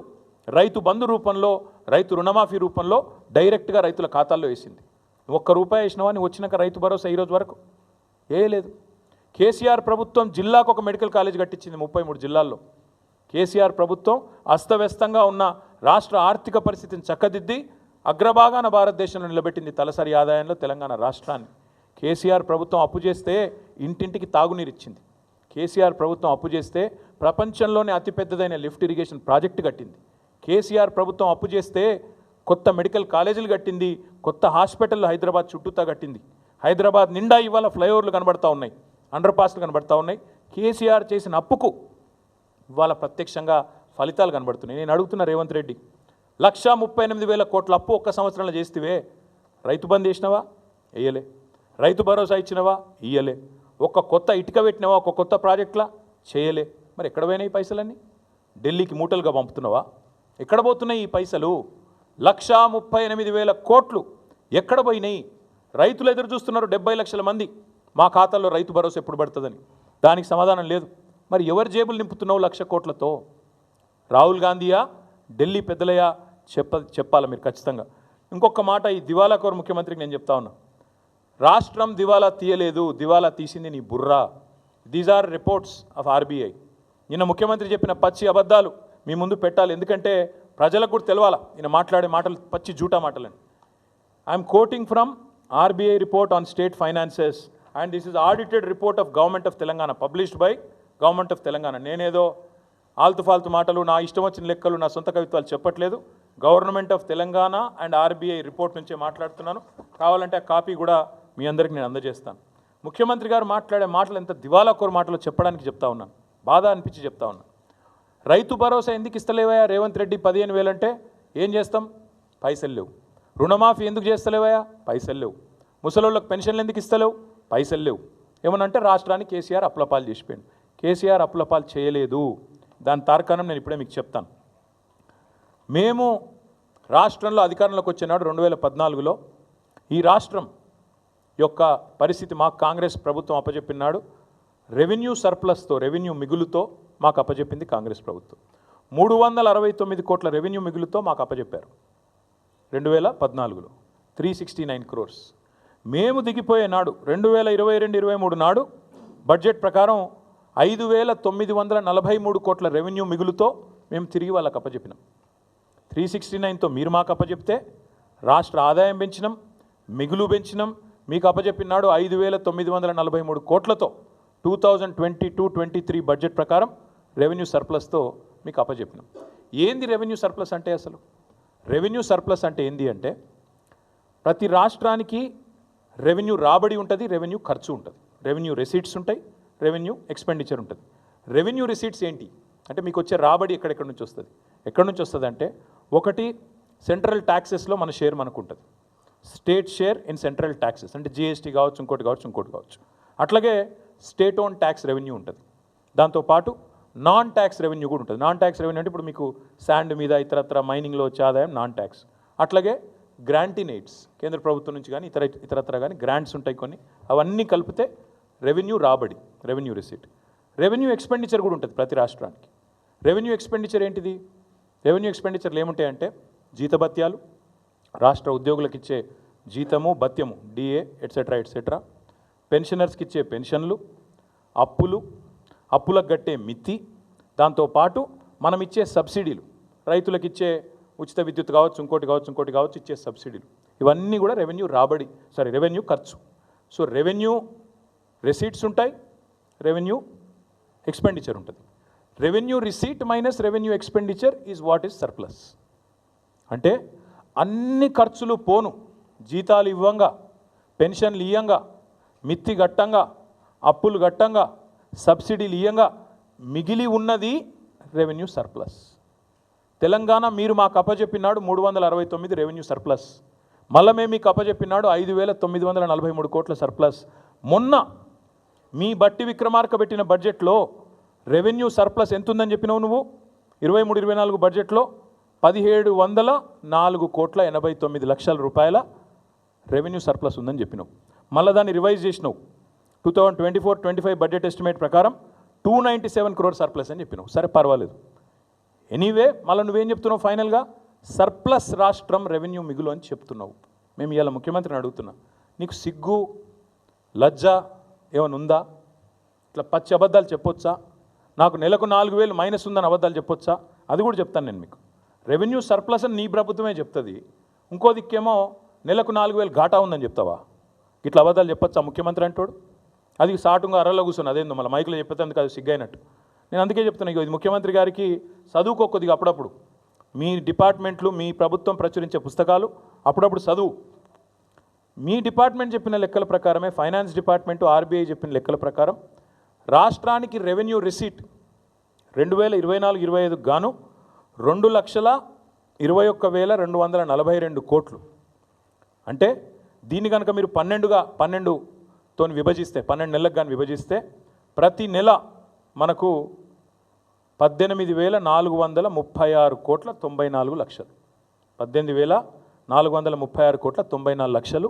రైతు బంధు రూపంలో, రైతు రుణమాఫీ రూపంలో డైరెక్ట్గా రైతుల ఖాతాల్లో వేసింది. ₹1 వేసినవా నువ్వు వచ్చినాక రైతు భరోసా ఈరోజు వరకు? లేదు. కేసీఆర్ ప్రభుత్వం జిల్లాకు ఒక మెడికల్ కాలేజ్ కట్టించింది 33 జిల్లాల్లో. కేసీఆర్ ప్రభుత్వం అస్తవ్యస్తంగా ఉన్న రాష్ట్ర ఆర్థిక పరిస్థితిని చక్కదిద్ది అగ్రభాగాన భారతదేశంలో నిలబెట్టింది తలసరి ఆదాయంలో తెలంగాణ రాష్ట్రాన్ని. కేసీఆర్ ప్రభుత్వం అప్పు చేస్తే ఇంటింటికి తాగునీరు ఇచ్చింది. కేసీఆర్ ప్రభుత్వం అప్పు చేస్తే ప్రపంచంలోనే అతిపెద్దదైన లిఫ్ట్ ఇరిగేషన్ ప్రాజెక్టు కట్టింది. కేసీఆర్ ప్రభుత్వం అప్పు చేస్తే కొత్త మెడికల్ కాలేజీలు కట్టింది, కొత్త హాస్పిటల్ హైదరాబాద్ చుట్టూతా కట్టింది. హైదరాబాద్ నిండా ఇవాళ ఫ్లైఓవర్లు కనబడతా ఉన్నాయి, అండర్ పాస్లు కనబడతా ఉన్నాయి. కేసీఆర్ చేసిన అప్పుకు ఇవాళ ప్రత్యక్షంగా ఫలితాలు కనబడుతున్నాయి. నేను అడుగుతున్న రేవంత్ రెడ్డి, 1,38,000 కోట్ల అప్పు ఒక్క సంవత్సరంలో చేస్తేవే, రైతు బంద్ చేసినవా? వేయలే. రైతు భరోసా ఇచ్చినవా? ఇయ్యలే. ఒక్క కొత్త ఇటుక పెట్టినవా? ఒక కొత్త ప్రాజెక్టులా? చేయలే. మరి ఎక్కడ పోయినాయి ఈ పైసలన్నీ? ఢిల్లీకి మూటలుగా పంపుతున్నావా? ఎక్కడ పోతున్నాయి ఈ పైసలు? 1,38,000 కోట్లు ఎక్కడ పోయినాయి? రైతులు ఎదురు చూస్తున్నారు 70 లక్షల మంది, మా ఖాతాల్లో రైతు భరోసా ఎప్పుడు పడుతుందని. దానికి సమాధానం లేదు. మరి ఎవరి జేబులు నింపుతున్నావు 1,00,000 కోట్లతో? రాహుల్ గాంధీయా, ఢిల్లీ పెద్దలయ్యా? చెప్పాలి మీరు ఖచ్చితంగా. ఇంకొక మాట, ఈ దివాలాకోరు ముఖ్యమంత్రికి నేను చెప్తా ఉన్నా, రాష్ట్రం దివాలా తీయలేదు, దివాలా తీసింది నీ బుర్రా. These are reports of RBI. నిన్న ముఖ్యమంత్రి చెప్పిన పచ్చి అబద్ధాలు మీ ముందు పెట్టాలి, ఎందుకంటే ప్రజలకు కూడా తెలవాలా ఈయన మాట్లాడే మాటలు పచ్చి జూటా మాటలని. I'm quoting from RBI report on state finances and this is audited report of government of Telangana, published by government of Telangana. నేనేదో ఆల్తు ఫాల్తు మాటలు, నా ఇష్టం వచ్చిన లెక్కలు, నా సొంత కవిత్వాలు చెప్పట్లేదు. Government of Telangana and RBI report నుంచే మాట్లాడుతున్నాను. కావాలంటే ఆ కాపీ కూడా మీ అందరికీ నేను అందజేస్తాను. ముఖ్యమంత్రి గారు మాట్లాడే మాటలు ఎంత దివాలాకోరు మాటలు చెప్పడానికి చెప్తా ఉన్నాను, బాధ అనిపించి చెప్తా ఉన్నాను. రైతు భరోసా ఎందుకు ఇస్తలేవయా రేవంత్ రెడ్డి? 15,000 అంటే ఏం చేస్తాం? పైసలు లేవు. రుణమాఫీ ఎందుకు చేస్తలేవయా? పైసలు లేవు. ముసలోళ్ళకి పెన్షన్లు ఎందుకు ఇస్తలేవు? పైసలు లేవు. ఏమనంటే రాష్ట్రానికి కేసీఆర్ అప్లపాలు చేసిపోయాడు. కేసీఆర్ అప్లపాలు చేయలేదు. దాని తార్కాణం నేను ఇప్పుడే మీకు చెప్తాను. మేము రాష్ట్రంలో అధికారంలోకి వచ్చినాడు 2014లో ఈ రాష్ట్రం యొక్క పరిస్థితి మాకు కాంగ్రెస్ ప్రభుత్వం అప్పచెప్పినాడు. రెవెన్యూ సర్ప్లస్తో, రెవెన్యూ మిగులుతో మాకు అప్పచెప్పింది కాంగ్రెస్ ప్రభుత్వం. 369 కోట్ల రెవెన్యూ మిగులుతో మాకు అప్పచెప్పారు 2014లో 369 crores. మేము దిగిపోయే నాడు 2022-23 నాడు బడ్జెట్ ప్రకారం 5,943 కోట్ల రెవెన్యూ మిగులుతో మేము తిరిగి వాళ్ళకి అప్పచెప్పినాం. 369తో మీరు మాకు అప్పచెప్తే రాష్ట్ర ఆదాయం పెంచినాం, మిగులు పెంచినాం. మీకు అప్పచెప్పినాడు 5,943 కోట్లతో 2022-23 బడ్జెట్ ప్రకారం రెవెన్యూ సర్ప్లస్తో మీకు అప్పచెప్పినాం. ఏంది రెవెన్యూ సర్ప్లస్ అంటే? అసలు రెవెన్యూ సర్ప్లస్ అంటే ఏంది అంటే, ప్రతి రాష్ట్రానికి రెవెన్యూ రాబడి ఉంటుంది, రెవెన్యూ ఖర్చు ఉంటుంది, రెవెన్యూ రెసీట్స్ ఉంటాయి, రెవెన్యూ ఎక్స్పెండిచర్ ఉంటుంది. రెవెన్యూ రెసీట్స్ ఏంటి అంటే, మీకు వచ్చే రాబడి ఎక్కడెక్కడి నుంచి వస్తుంది? ఎక్కడి నుంచి వస్తుంది అంటే, ఒకటి సెంట్రల్ ట్యాక్సెస్లో మన షేర్ మనకు ఉంటుంది, state share in central taxes అంటే జిఎస్టీ కావచ్చు, ఇంకోటి కావచ్చు. అట్లాగే స్టేట్ ఓన్ ట్యాక్స్ రెవెన్యూ ఉంటుంది. దాంతోపాటు నాన్ ట్యాక్స్ రెవెన్యూ కూడా ఉంటుంది. నాన్ ట్యాక్స్ రెవెన్యూ అంటే ఇప్పుడు మీకు శాండ్ మీద ఇతరత్ర మైనింగ్లో వచ్చే ఆదాయం నాన్ ట్యాక్స్. అట్లాగే గ్రాంటినేట్స్ కేంద్ర ప్రభుత్వం నుంచి కానీ ఇతరత్ర కానీ గ్రాంట్స్ ఉంటాయి కొన్ని, అవన్నీ కలిపితే రెవెన్యూ రాబడి, రెవెన్యూ రిసీట్. రెవెన్యూ ఎక్స్పెండిచర్ కూడా ఉంటుంది ప్రతి రాష్ట్రానికి. రెవెన్యూ ఎక్స్పెండిచర్ ఏంటిది? రెవెన్యూ ఎక్స్పెండిచర్లు ఏముంటాయంటే, జీతభత్యాలు, రాష్ట్ర ఉద్యోగులకు ఇచ్చే జీతము భత్యము డిఏ ఎట్సెట్రా, పెన్షనర్స్కి ఇచ్చే పెన్షన్లు, అప్పులకు కట్టే మిత్తి, దాంతోపాటు మనం ఇచ్చే సబ్సిడీలు, రైతులకు ఇచ్చే ఉచిత విద్యుత్ కావచ్చు, ఇంకోటి కావచ్చు ఇచ్చే సబ్సిడీలు, ఇవన్నీ కూడా రెవెన్యూ ఖర్చు. సో రెవెన్యూ రిసీట్స్ ఉంటాయి, రెవెన్యూ ఎక్స్పెండిచర్ ఉంటుంది. Revenue receipt minus revenue expenditure is what is surplus. అంటే అన్ని ఖర్చులు పోను, జీతాలు ఇవ్వంగా, పెన్షన్లు ఇయ్యంగా, మిత్తి గట్టంగా, అప్పులు గట్టంగా, సబ్సిడీలు ఇయ్యంగా మిగిలి ఉన్నది రెవెన్యూ సర్ప్లస్. తెలంగాణ మీరు మాకు అప్పచెప్పినాడు 369 రెవెన్యూ సర్ప్లస్. మళ్ళీ మేము మీకు అప్పచెప్పినాడు 5,943 కోట్ల సర్ప్లస్. మొన్న మీ బట్టి విక్రమార్క పెట్టిన బడ్జెట్లో రెవెన్యూ సర్ప్లస్ ఎంత ఉందని చెప్పినావు నువ్వు? 23-24 బడ్జెట్లో 1,704,89 రూపాయల రెవెన్యూ సర్ప్లస్ ఉందని చెప్పినావు. మళ్ళీ దాన్ని రివైజ్ చేసినావు. 2024-25 బడ్జెట్ ఎస్టిమేట్ ప్రకారం 297 crore సర్ప్లస్ అని చెప్పినావు. సరే పర్వాలేదు. ఎనీవే మళ్ళీ నువ్వేం చెప్తున్నావు? ఫైనల్గా సర్ప్లస్ రాష్ట్రం రెవెన్యూ మిగులు అని చెప్తున్నావు. మేము ఇవాళ ముఖ్యమంత్రిని అడుగుతున్నా, నీకు సిగ్గు లజ్జ ఏమైనా ఉందా? ఇట్లా పచ్చి అబద్ధాలు చెప్పొచ్చా? నాకు నెలకు 4,000 మైనస్ ఉందని అబద్ధాలు చెప్పొచ్చా? అది కూడా చెప్తాను నేను మీకు. రెవెన్యూ సర్ప్లస్ అని నీ ప్రభుత్వమే చెప్తుంది, ఇంకో దిక్కేమో నెలకు 4,000 ఘాటా ఉందని చెప్తావా? ఇట్లా అబద్ధాలు చెప్పొచ్చా ముఖ్యమంత్రి అంటాడు? అది సాటుగా అర్రలో కూర్చొని అదేందో మళ్ళీ మైకులో చెప్పేందుకు అది సిగ్గైనట్టు. నేను అందుకే చెప్తున్నా, ఇది ముఖ్యమంత్రి గారికి చదువుకోకొద్దిగా అప్పుడప్పుడు మీ డిపార్ట్మెంట్లు, మీ ప్రభుత్వం ప్రచురించే పుస్తకాలు అప్పుడప్పుడు చదువు. మీ డిపార్ట్మెంట్ చెప్పిన లెక్కల ప్రకారమే, ఫైనాన్స్ డిపార్ట్మెంటు ఆర్బీఐ చెప్పిన లెక్కల ప్రకారం రాష్ట్రానికి రెవెన్యూ రిసీట్ 2024-25 గాను 2,21,242 కోట్లు. అంటే దీన్ని కనుక మీరు 12తో విభజిస్తే, 12 నెలలకు కానీ విభజిస్తే ప్రతి నెల మనకు 18,436 కోట్ల 94 లక్షలు. 18,436 కోట్ల 94 లక్షలు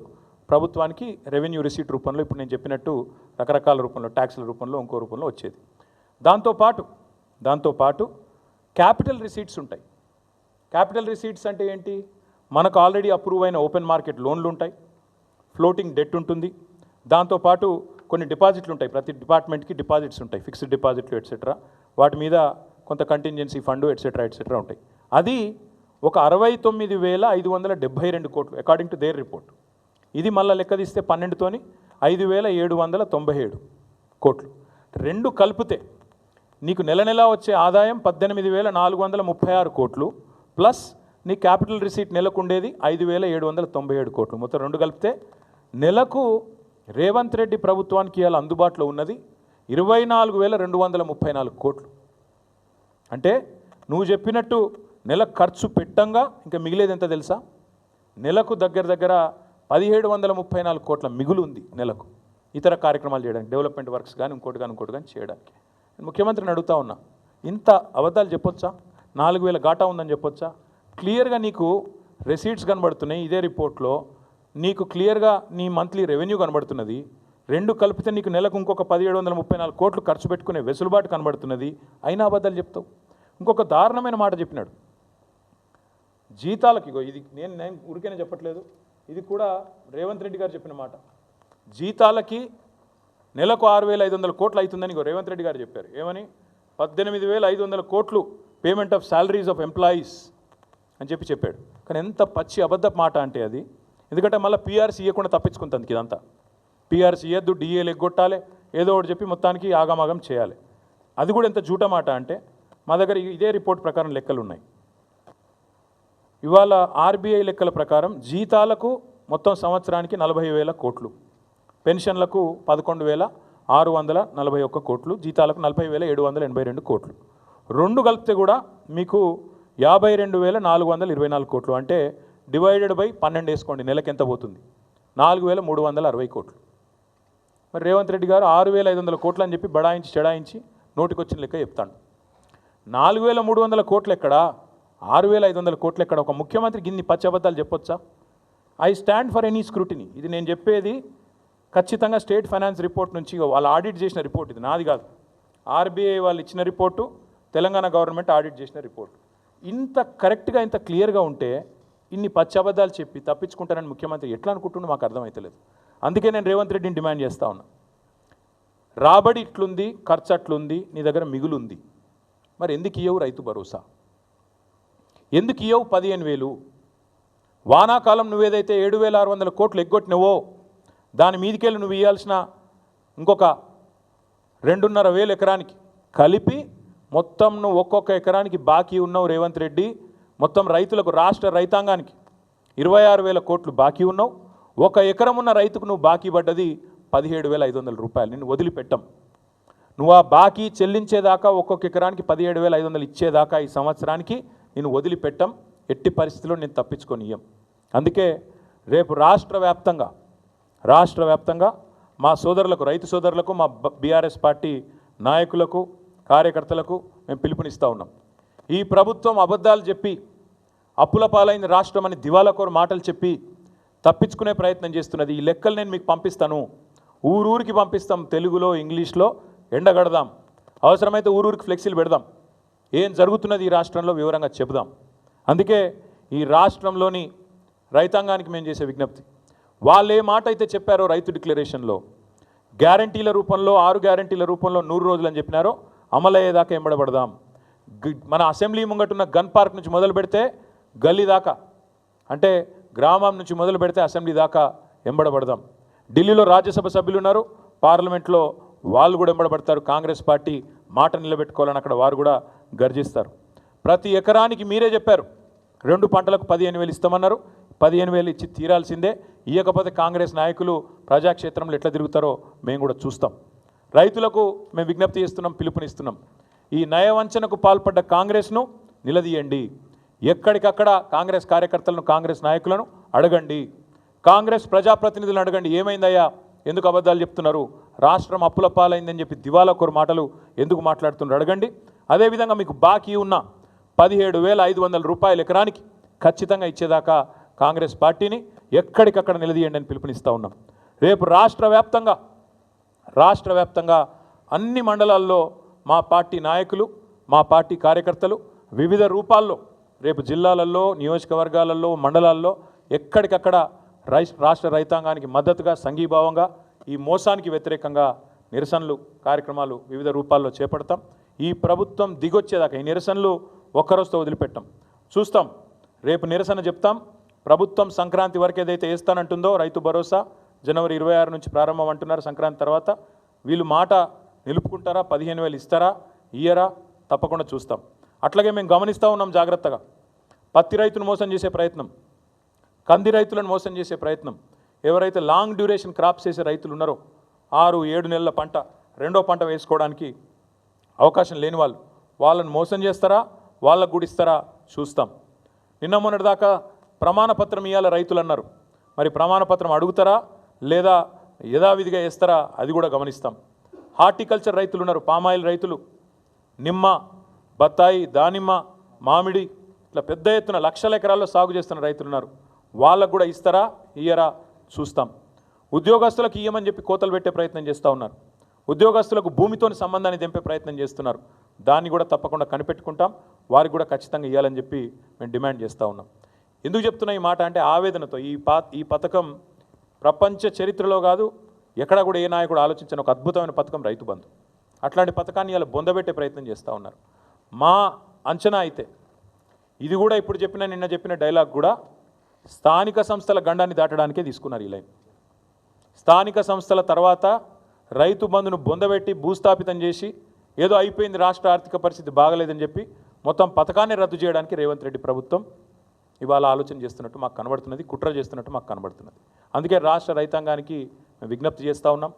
ప్రభుత్వానికి రెవెన్యూ రిసీట్ రూపంలో, ఇప్పుడు నేను చెప్పినట్టు రకరకాల రూపంలో, ట్యాక్స్ల రూపంలో, ఇంకో రూపంలో వచ్చేది. దాంతోపాటు క్యాపిటల్ రిసీట్స్ ఉంటాయి. క్యాపిటల్ రిసీట్స్ అంటే ఏంటి? మనకు ఆల్రెడీ అప్రూవ్ అయిన ఓపెన్ మార్కెట్ లోన్లు ఉంటాయి, ఫ్లోటింగ్ డెట్ ఉంటుంది, దాంతోపాటు కొన్ని డిపాజిట్లు ఉంటాయి. ప్రతి డిపార్ట్మెంట్కి డిపాజిట్స్ ఉంటాయి, ఫిక్స్డ్ డిపాజిట్లు ఎట్సెట్రా. వాటి మీద కొంత కంటింజెన్సీ ఫండ్ ఎట్సెట్రా ఉంటాయి. అది ఒక 69,572 కోట్లు అకార్డింగ్ టు దేర్ రిపోర్ట్. ఇది మళ్ళీ లెక్క తీస్తే 12తోని 5,797 కోట్లు. రెండు కలిపితే నీకు నెల నెలా వచ్చే ఆదాయం 18,436 కోట్లు ప్లస్ నీ క్యాపిటల్ రిసీట్ నెలకు ఉండేది 5,797 కోట్లు. మొత్తం రెండు కలిపితే నెలకు రేవంత్ రెడ్డి ప్రభుత్వానికి ఇవాళ అందుబాటులో ఉన్నది 24,234 కోట్లు. అంటే నువ్వు చెప్పినట్టు నెల ఖర్చు పెట్టంగా ఇంకా మిగిలేది ఎంత తెలుసా? నెలకు దగ్గర 1,734 కోట్ల మిగులు ఉంది నెలకు, ఇతర కార్యక్రమాలు చేయడానికి, డెవలప్మెంట్ వర్క్స్ కానీ ఇంకోటి కానీ చేయడానికి. నేను ముఖ్యమంత్రిని అడుగుతా ఉన్నా, ఇంత అబద్ధాలు చెప్పొచ్చా? 4,000 ఘాటా ఉందని చెప్పొచ్చా? క్లియర్గా నీకు రెసీట్స్ కనబడుతున్నాయి ఇదే రిపోర్ట్లో, నీకు క్లియర్గా నీ మంత్లీ రెవెన్యూ కనబడుతున్నది. రెండు కలిపితే నీకు నెలకు ఇంకొక 1,734 కోట్లు ఖర్చు పెట్టుకునే వెసులుబాటు కనబడుతున్నది. అయినా అబద్ధాలు చెప్తావు. ఇంకొక దారుణమైన మాట చెప్పినాడు, జీతాలకి. ఇది నేను ఊరికైనా చెప్పట్లేదు, ఇది కూడా రేవంత్ రెడ్డి గారు చెప్పిన మాట. జీతాలకి నెలకు 6,500 కోట్లు అవుతుందని రేవంత్ రెడ్డి గారు చెప్పారు. ఏమని? 18,500 కోట్లు payment of salaries of employees అని చెప్పాడు. కానీ ఎంత పచ్చి అబద్ధ మాట అంటే అది. ఎందుకంటే మళ్ళీ పీఆర్సీ ఇవ్వకుండా తప్పించుకుంటుంది ఇదంతా. పీఆర్సీ ఇవ్వద్దు, డిఏలు ఎగ్గొట్టాలి, ఏదో ఒకటి చెప్పి మొత్తానికి ఆగమాగం చేయాలి. అది కూడా ఎంత జూట మాట అంటే, మా దగ్గర ఇదే రిపోర్ట్ ప్రకారం లెక్కలు ఉన్నాయి. ఇవాళ ఆర్బీఐ లెక్కల ప్రకారం జీతాలకు మొత్తం సంవత్సరానికి 40,000 కోట్లు, పెన్షన్లకు 11,641 కోట్లు, జీతాలకు 40,782 కోట్లు. రెండు కలిపితే కూడా మీకు 52,424 కోట్లు. అంటే డివైడెడ్ బై 12 వేసుకోండి, నెలకు ఎంత పోతుంది? 4,360 కోట్లు. మరి రేవంత్ రెడ్డి గారు 6,500 కోట్లు అని చెప్పి బడాయించి చెడాయించి నోటికొచ్చిన లెక్క చెప్తాడు. 4,300 కోట్లు ఎక్కడా? 6,500 కోట్లు ఎక్కడ? ఒక ముఖ్యమంత్రికి ఇన్ని పచ్చి అబద్ధాలు చెప్పొచ్చా? I stand for any scrutiny. ఇది నేను చెప్పేది ఖచ్చితంగా స్టేట్ ఫైనాన్స్ రిపోర్ట్ నుంచి, వాళ్ళు ఆడిట్ చేసిన రిపోర్ట్, ఇది నాది కాదు. ఆర్బీఐ వాళ్ళు ఇచ్చిన రిపోర్టు, తెలంగాణ గవర్నమెంట్ ఆడిట్ చేసిన రిపోర్ట్. ఇంత కరెక్ట్గా, ఇంత క్లియర్గా ఉంటే ఇన్ని పచ్చి అబద్ధాలు చెప్పి తప్పించుకుంటారని ముఖ్యమంత్రి ఎట్లా అనుకుంటుండో మాకు అర్థమవుతలేదు. అందుకే నేను రేవంత్ రెడ్డిని డిమాండ్ చేస్తూ ఉన్నా, రాబడి ఇట్లుంది, ఖర్చు అట్లుంది, నీ దగ్గర మిగులుంది, మరి ఎందుకు ఇయ్యవు రైతు భరోసా? ఎందుకు ఇయ్యవు 15,000? వానాకాలం నువ్వేదైతే 7,600 కోట్లు ఎగ్గొట్టినవో దాని మీదికెళ్ళి నువ్వు ఇవ్వాల్సిన ఇంకొక 2,500 ఎకరానికి కలిపి మొత్తం నువ్వు ఒక్కొక్క ఎకరానికి బాకీ ఉన్నావు రేవంత్ రెడ్డి. మొత్తం రైతులకు, రాష్ట్ర రైతాంగానికి 26,000 కోట్లు బాకీ ఉన్నావు. ఒక ఎకరం ఉన్న రైతుకు నువ్వు బాకీ పడ్డది 17,500 రూపాయలు. నిన్ను వదిలిపెట్టం. నువ్వు ఆ బాకీ చెల్లించేదాకా, ఒక్కొక్క ఎకరానికి 17,500 ఇచ్చేదాకా ఈ సంవత్సరానికి నేను వదిలిపెట్టం. ఎట్టి పరిస్థితిలో నేను తప్పించుకొని ఇయ్యం. అందుకే రేపు రాష్ట్ర వ్యాప్తంగా మా సోదరులకు, రైతు సోదరులకు, మా బీఆర్ఎస్ పార్టీ నాయకులకు, కార్యకర్తలకు మేము పిలుపునిస్తూ ఉన్నాం. ఈ ప్రభుత్వం అబద్ధాలు చెప్పి అప్పుల పాలైన రాష్ట్రం అని దివాలాకోరు మాటలు చెప్పి తప్పించుకునే ప్రయత్నం చేస్తున్నది. ఈ లెక్కలు నేను మీకు పంపిస్తాను. ఊరూరికి పంపిస్తాం. తెలుగులో, ఇంగ్లీష్లో ఎండగడదాం. అవసరమైతే ఊరూరికి ఫ్లెక్సీలు పెడదాం. ఏం జరుగుతున్నది ఈ రాష్ట్రంలో వివరంగా చెబుదాం. అందుకే ఈ రాష్ట్రంలోని రైతాంగానికి మేము చేసే విజ్ఞప్తి, వాళ్ళు ఏ మాట అయితే చెప్పారో రైతు డిక్లరేషన్లో, గ్యారంటీల రూపంలో, 6 గ్యారంటీల రూపంలో 100 రోజులు అని చెప్పినారో అమలయ్యేదాకా ఎంబడబడదాం. మన అసెంబ్లీ ముంగటున్న గన్ పార్క్ నుంచి మొదలు పెడితే గల్లీ దాకా, అంటే గ్రామం నుంచి మొదలు పెడితే అసెంబ్లీ దాకా ఎంబడబడదాం. ఢిల్లీలో రాజ్యసభ సభ్యులు ఉన్నారు, పార్లమెంట్లో వాళ్ళు కూడా ఎంబడబడతారు. కాంగ్రెస్ పార్టీ మాట నిలబెట్టుకోవాలని అక్కడ వారు కూడా గర్జిస్తారు. ప్రతి ఎకరానికి మీరే చెప్పారు 2 పంటలకు 15,000 ఇస్తామన్నారు. 15,000 ఇచ్చి తీరాల్సిందే. ఇవ్వకపోతే కాంగ్రెస్ నాయకులు ప్రజాక్షేత్రంలో ఎట్లా తిరుగుతారో మేము కూడా చూస్తాం. రైతులకు మేము విజ్ఞప్తి చేస్తున్నాం, పిలుపునిస్తున్నాం. ఈ నయవంచనకు పాల్పడ్డ కాంగ్రెస్ను నిలదీయండి. ఎక్కడికక్కడ కాంగ్రెస్ కార్యకర్తలను, కాంగ్రెస్ నాయకులను అడగండి. కాంగ్రెస్ ప్రజాప్రతినిధులను అడగండి, ఏమైందయ్యా, ఎందుకు అబద్ధాలు చెప్తున్నారు, రాష్ట్రం అప్పుల పాలైందని చెప్పి దివాలాకోరు మాటలు ఎందుకు మాట్లాడుతున్నారు అడగండి. అదేవిధంగా మీకు బాకీ ఉన్న 17,500 రూపాయల ఎకరానికి ఖచ్చితంగా ఇచ్చేదాకా కాంగ్రెస్ పార్టీని ఎక్కడికక్కడ నిలదీయండి అని పిలుపునిస్తూ ఉన్నాం. రేపు రాష్ట్ర వ్యాప్తంగా అన్ని మండలాల్లో మా పార్టీ నాయకులు, మా పార్టీ కార్యకర్తలు వివిధ రూపాల్లో రేపు జిల్లాలలో, నియోజకవర్గాలలో, మండలాల్లో ఎక్కడికక్కడ రాష్ట్ర రైతాంగానికి మద్దతుగా, సంఘీభావంగా, ఈ మోసానికి వ్యతిరేకంగా నిరసనలు కార్యక్రమాలు వివిధ రూపాల్లో చేపడతాం. ఈ ప్రభుత్వం దిగొచ్చేదాకా ఈ నిరసనలు ఒక్కరోజుతో వదిలిపెట్టాం. చూస్తాం, రేపు నిరసన చెప్తాం. ప్రభుత్వం సంక్రాంతి వరకు ఏదైతే వేస్తానంటుందో రైతు భరోసా జనవరి 26 నుంచి ప్రారంభం అంటున్నారు. సంక్రాంతి తర్వాత వీళ్ళు మాట నిలుపుకుంటారా, 15,000 ఇస్తారా, ఇయ్యరా, తప్పకుండా చూస్తాం. అట్లాగే మేము గమనిస్తూ ఉన్నాం జాగ్రత్తగా. పత్తి రైతును మోసం చేసే ప్రయత్నం, కంది రైతులను మోసం చేసే ప్రయత్నం, ఎవరైతే లాంగ్ డ్యూరేషన్ క్రాప్స్ చేసే రైతులు ఉన్నారో 6-7 నెలల పంట, రెండో పంట వేసుకోవడానికి అవకాశం లేని వాళ్ళని మోసం చేస్తారా, వాళ్ళకు కూడా ఇస్తారా చూస్తాం. నిన్న మొన్నటిదాకా ప్రమాణపత్రం ఇవ్వాలి రైతులు అన్నారు. మరి ప్రమాణపత్రం అడుగుతారా లేదా యథావిధిగా వేస్తారా అది కూడా గమనిస్తాం. హార్టికల్చర్ రైతులు ఉన్నారు, పామాయిల్ రైతులు, నిమ్మ, బత్తాయి, దానిమ్మ, మామిడి, ఇట్లా పెద్ద ఎత్తున లక్షల ఎకరాల్లో సాగు చేస్తున్న రైతులు ఉన్నారు. వాళ్ళకు కూడా ఇస్తారా, ఇయ్యరా చూస్తాం. ఉద్యోగస్తులకు ఇయ్యమని చెప్పి కోతలు పెట్టే ప్రయత్నం చేస్తూ ఉన్నారు. ఉద్యోగస్తులకు భూమితోని సంబంధాన్ని తెంపే ప్రయత్నం చేస్తున్నారు. దాన్ని కూడా తప్పకుండా కనిపెట్టుకుంటాం. వారికి కూడా ఖచ్చితంగా ఇవ్వాలని చెప్పి మేము డిమాండ్ చేస్తూ ఉన్నాం. ఎందుకు చెప్తున్నా ఈ మాట అంటే ఆవేదనతో. ఈ పథకం ప్రపంచ చరిత్రలో కాదు, ఎక్కడా కూడా ఏ నాయకుడు ఆలోచించిన ఒక అద్భుతమైన పథకం రైతు బంధు. అట్లాంటి పథకాన్ని ఇలా బొందబెట్టే ప్రయత్నం చేస్తూ ఉన్నారు. మా అంచనా అయితే ఇది కూడా ఇప్పుడు నిన్న చెప్పిన డైలాగ్ కూడా స్థానిక సంస్థల గండాన్ని దాటడానికే తీసుకున్నారు ఈ లైన్. స్థానిక సంస్థల తర్వాత రైతు బంధును బొందబెట్టి భూస్థాపితం చేసి ఏదో అయిపోయింది, రాష్ట్ర ఆర్థిక పరిస్థితి బాగలేదని చెప్పి మొత్తం పథకాన్ని రద్దు చేయడానికి రేవంత్ రెడ్డి ప్రభుత్వం ఇవాళ ఆలోచన చేస్తున్నట్టు మాకు కనబడుతున్నది, కుట్ర చేస్తున్నట్టు మాకు కనబడుతున్నది. అందుకే రాష్ట్ర రైతాంగానికి మేము విజ్ఞప్తి చేస్తూ ఉన్నాం,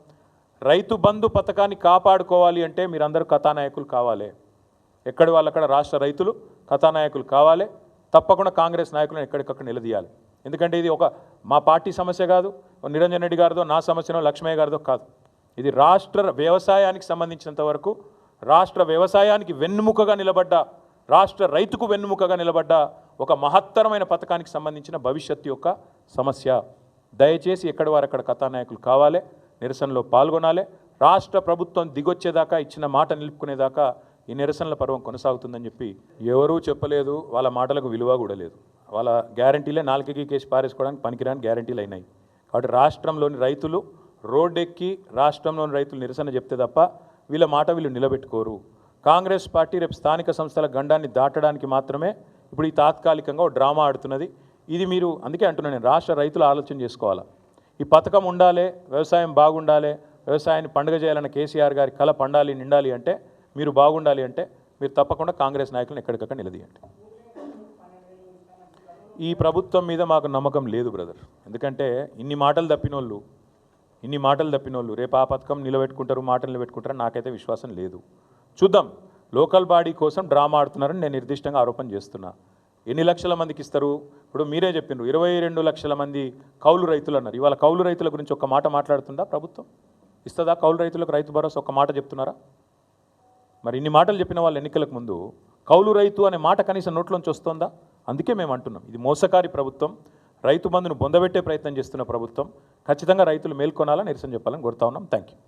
రైతు బంధు పథకాన్ని కాపాడుకోవాలి అంటే మీరందరూ కథానాయకులు కావాలి. ఎక్కడి వాళ్ళక్కడ రాష్ట్ర రైతులు కథానాయకులు కావాలి. తప్పకుండా కాంగ్రెస్ నాయకులను ఎక్కడికక్కడ నిలదీయాలి. ఎందుకంటే ఇది ఒక మా పార్టీ సమస్య కాదు, నిరంజన్ రెడ్డి గారిదో, నా సమస్యనో, లక్ష్మయ్య గారిదో కాదు. ఇది రాష్ట్ర వ్యవసాయానికి సంబంధించినంత వరకు రాష్ట్ర వ్యవసాయానికి వెన్నుముకగా నిలబడ్డ, రాష్ట్ర రైతుకు వెన్నుముకగా నిలబడ్డ ఒక మహత్తరమైన పథకానికి సంబంధించిన భవిష్యత్తు యొక్క సమస్య. దయచేసి ఎక్కడి వారు అక్కడ కథానాయకులు కావాలి, నిరసనలో పాల్గొనాలి. రాష్ట్ర ప్రభుత్వం దిగొచ్చేదాకా, ఇచ్చిన మాట నిలుపుకునేదాకా ఈ నిరసనల పర్వం కొనసాగుతుందని చెప్పి ఎవరూ చెప్పలేదు. వాళ్ళ మాటలకు విలువ కూడా లేదు. వాళ్ళ గ్యారంటీలే నాలుకకి కేసి పారేసుకోవడానికి పనికిరాని గ్యారంటీలు అయినాయి. కాబట్టి రాష్ట్రంలోని రైతులు రోడ్డెక్కి రాష్ట్రంలోని రైతులు నిరసన చెప్తే తప్ప వీళ్ళ మాట వీళ్ళు నిలబెట్టుకోరు. కాంగ్రెస్ పార్టీ రేపు స్థానిక సంస్థల గండాన్ని దాటడానికి మాత్రమే ఇప్పుడు ఈ తాత్కాలికంగా ఒక డ్రామా ఆడుతున్నది. ఇది మీరు అందుకే అంటున్నాను, నేను రాష్ట్ర రైతులు ఆలోచన చేసుకోవాలా. ఈ పథకం ఉండాలి, వ్యవసాయం బాగుండాలి, వ్యవసాయాన్ని పండుగ చేయాలన్న కేసీఆర్ గారి కళ పండాలి నిండాలి అంటే, మీరు బాగుండాలి అంటే మీరు తప్పకుండా కాంగ్రెస్ నాయకులను ఎక్కడికక్కడ నిలదీయండి. ఈ ప్రభుత్వం మీద మాకు నమ్మకం లేదు బ్రదర్. ఎందుకంటే ఇన్ని మాటలు తప్పినోళ్ళు రేపు ఆ పథకం నిలబెట్టుకుంటారు, మాటలు నిలబెట్టుకుంటారు, నాకైతే విశ్వాసం లేదు. చూద్దాం. లోకల్ బాడీ కోసం డ్రామా ఆడుతున్నారని నేను నిర్దిష్టంగా ఆరోపణ చేస్తున్నా. ఎన్ని లక్షల మందికి ఇస్తారు? ఇప్పుడు మీరే చెప్పినారు 22 లక్షల మంది కౌలు రైతులు అన్నారు. ఇవాళ కౌలు రైతుల గురించి ఒక్క మాట మాట్లాడుతుందా ప్రభుత్వం? ఇస్తుందా కౌలు రైతులకు రైతు భరోసా? ఒక్క మాట చెప్తున్నారా? మరి ఇన్ని మాటలు చెప్పిన వాళ్ళు ఎన్నికలకు ముందు కౌలు రైతు అనే మాట కనీసం నోట్లోంచి వస్తుందా? అందుకే మేము అంటున్నాం, ఇది మోసకారి ప్రభుత్వం, రైతు బంధును బొందబెట్టే ప్రయత్నం చేస్తున్న ప్రభుత్వం. ఖచ్చితంగా రైతులు మేల్కొనాలని నిరసన చెప్పాలని కోరుతా ఉన్నాం. Thank you.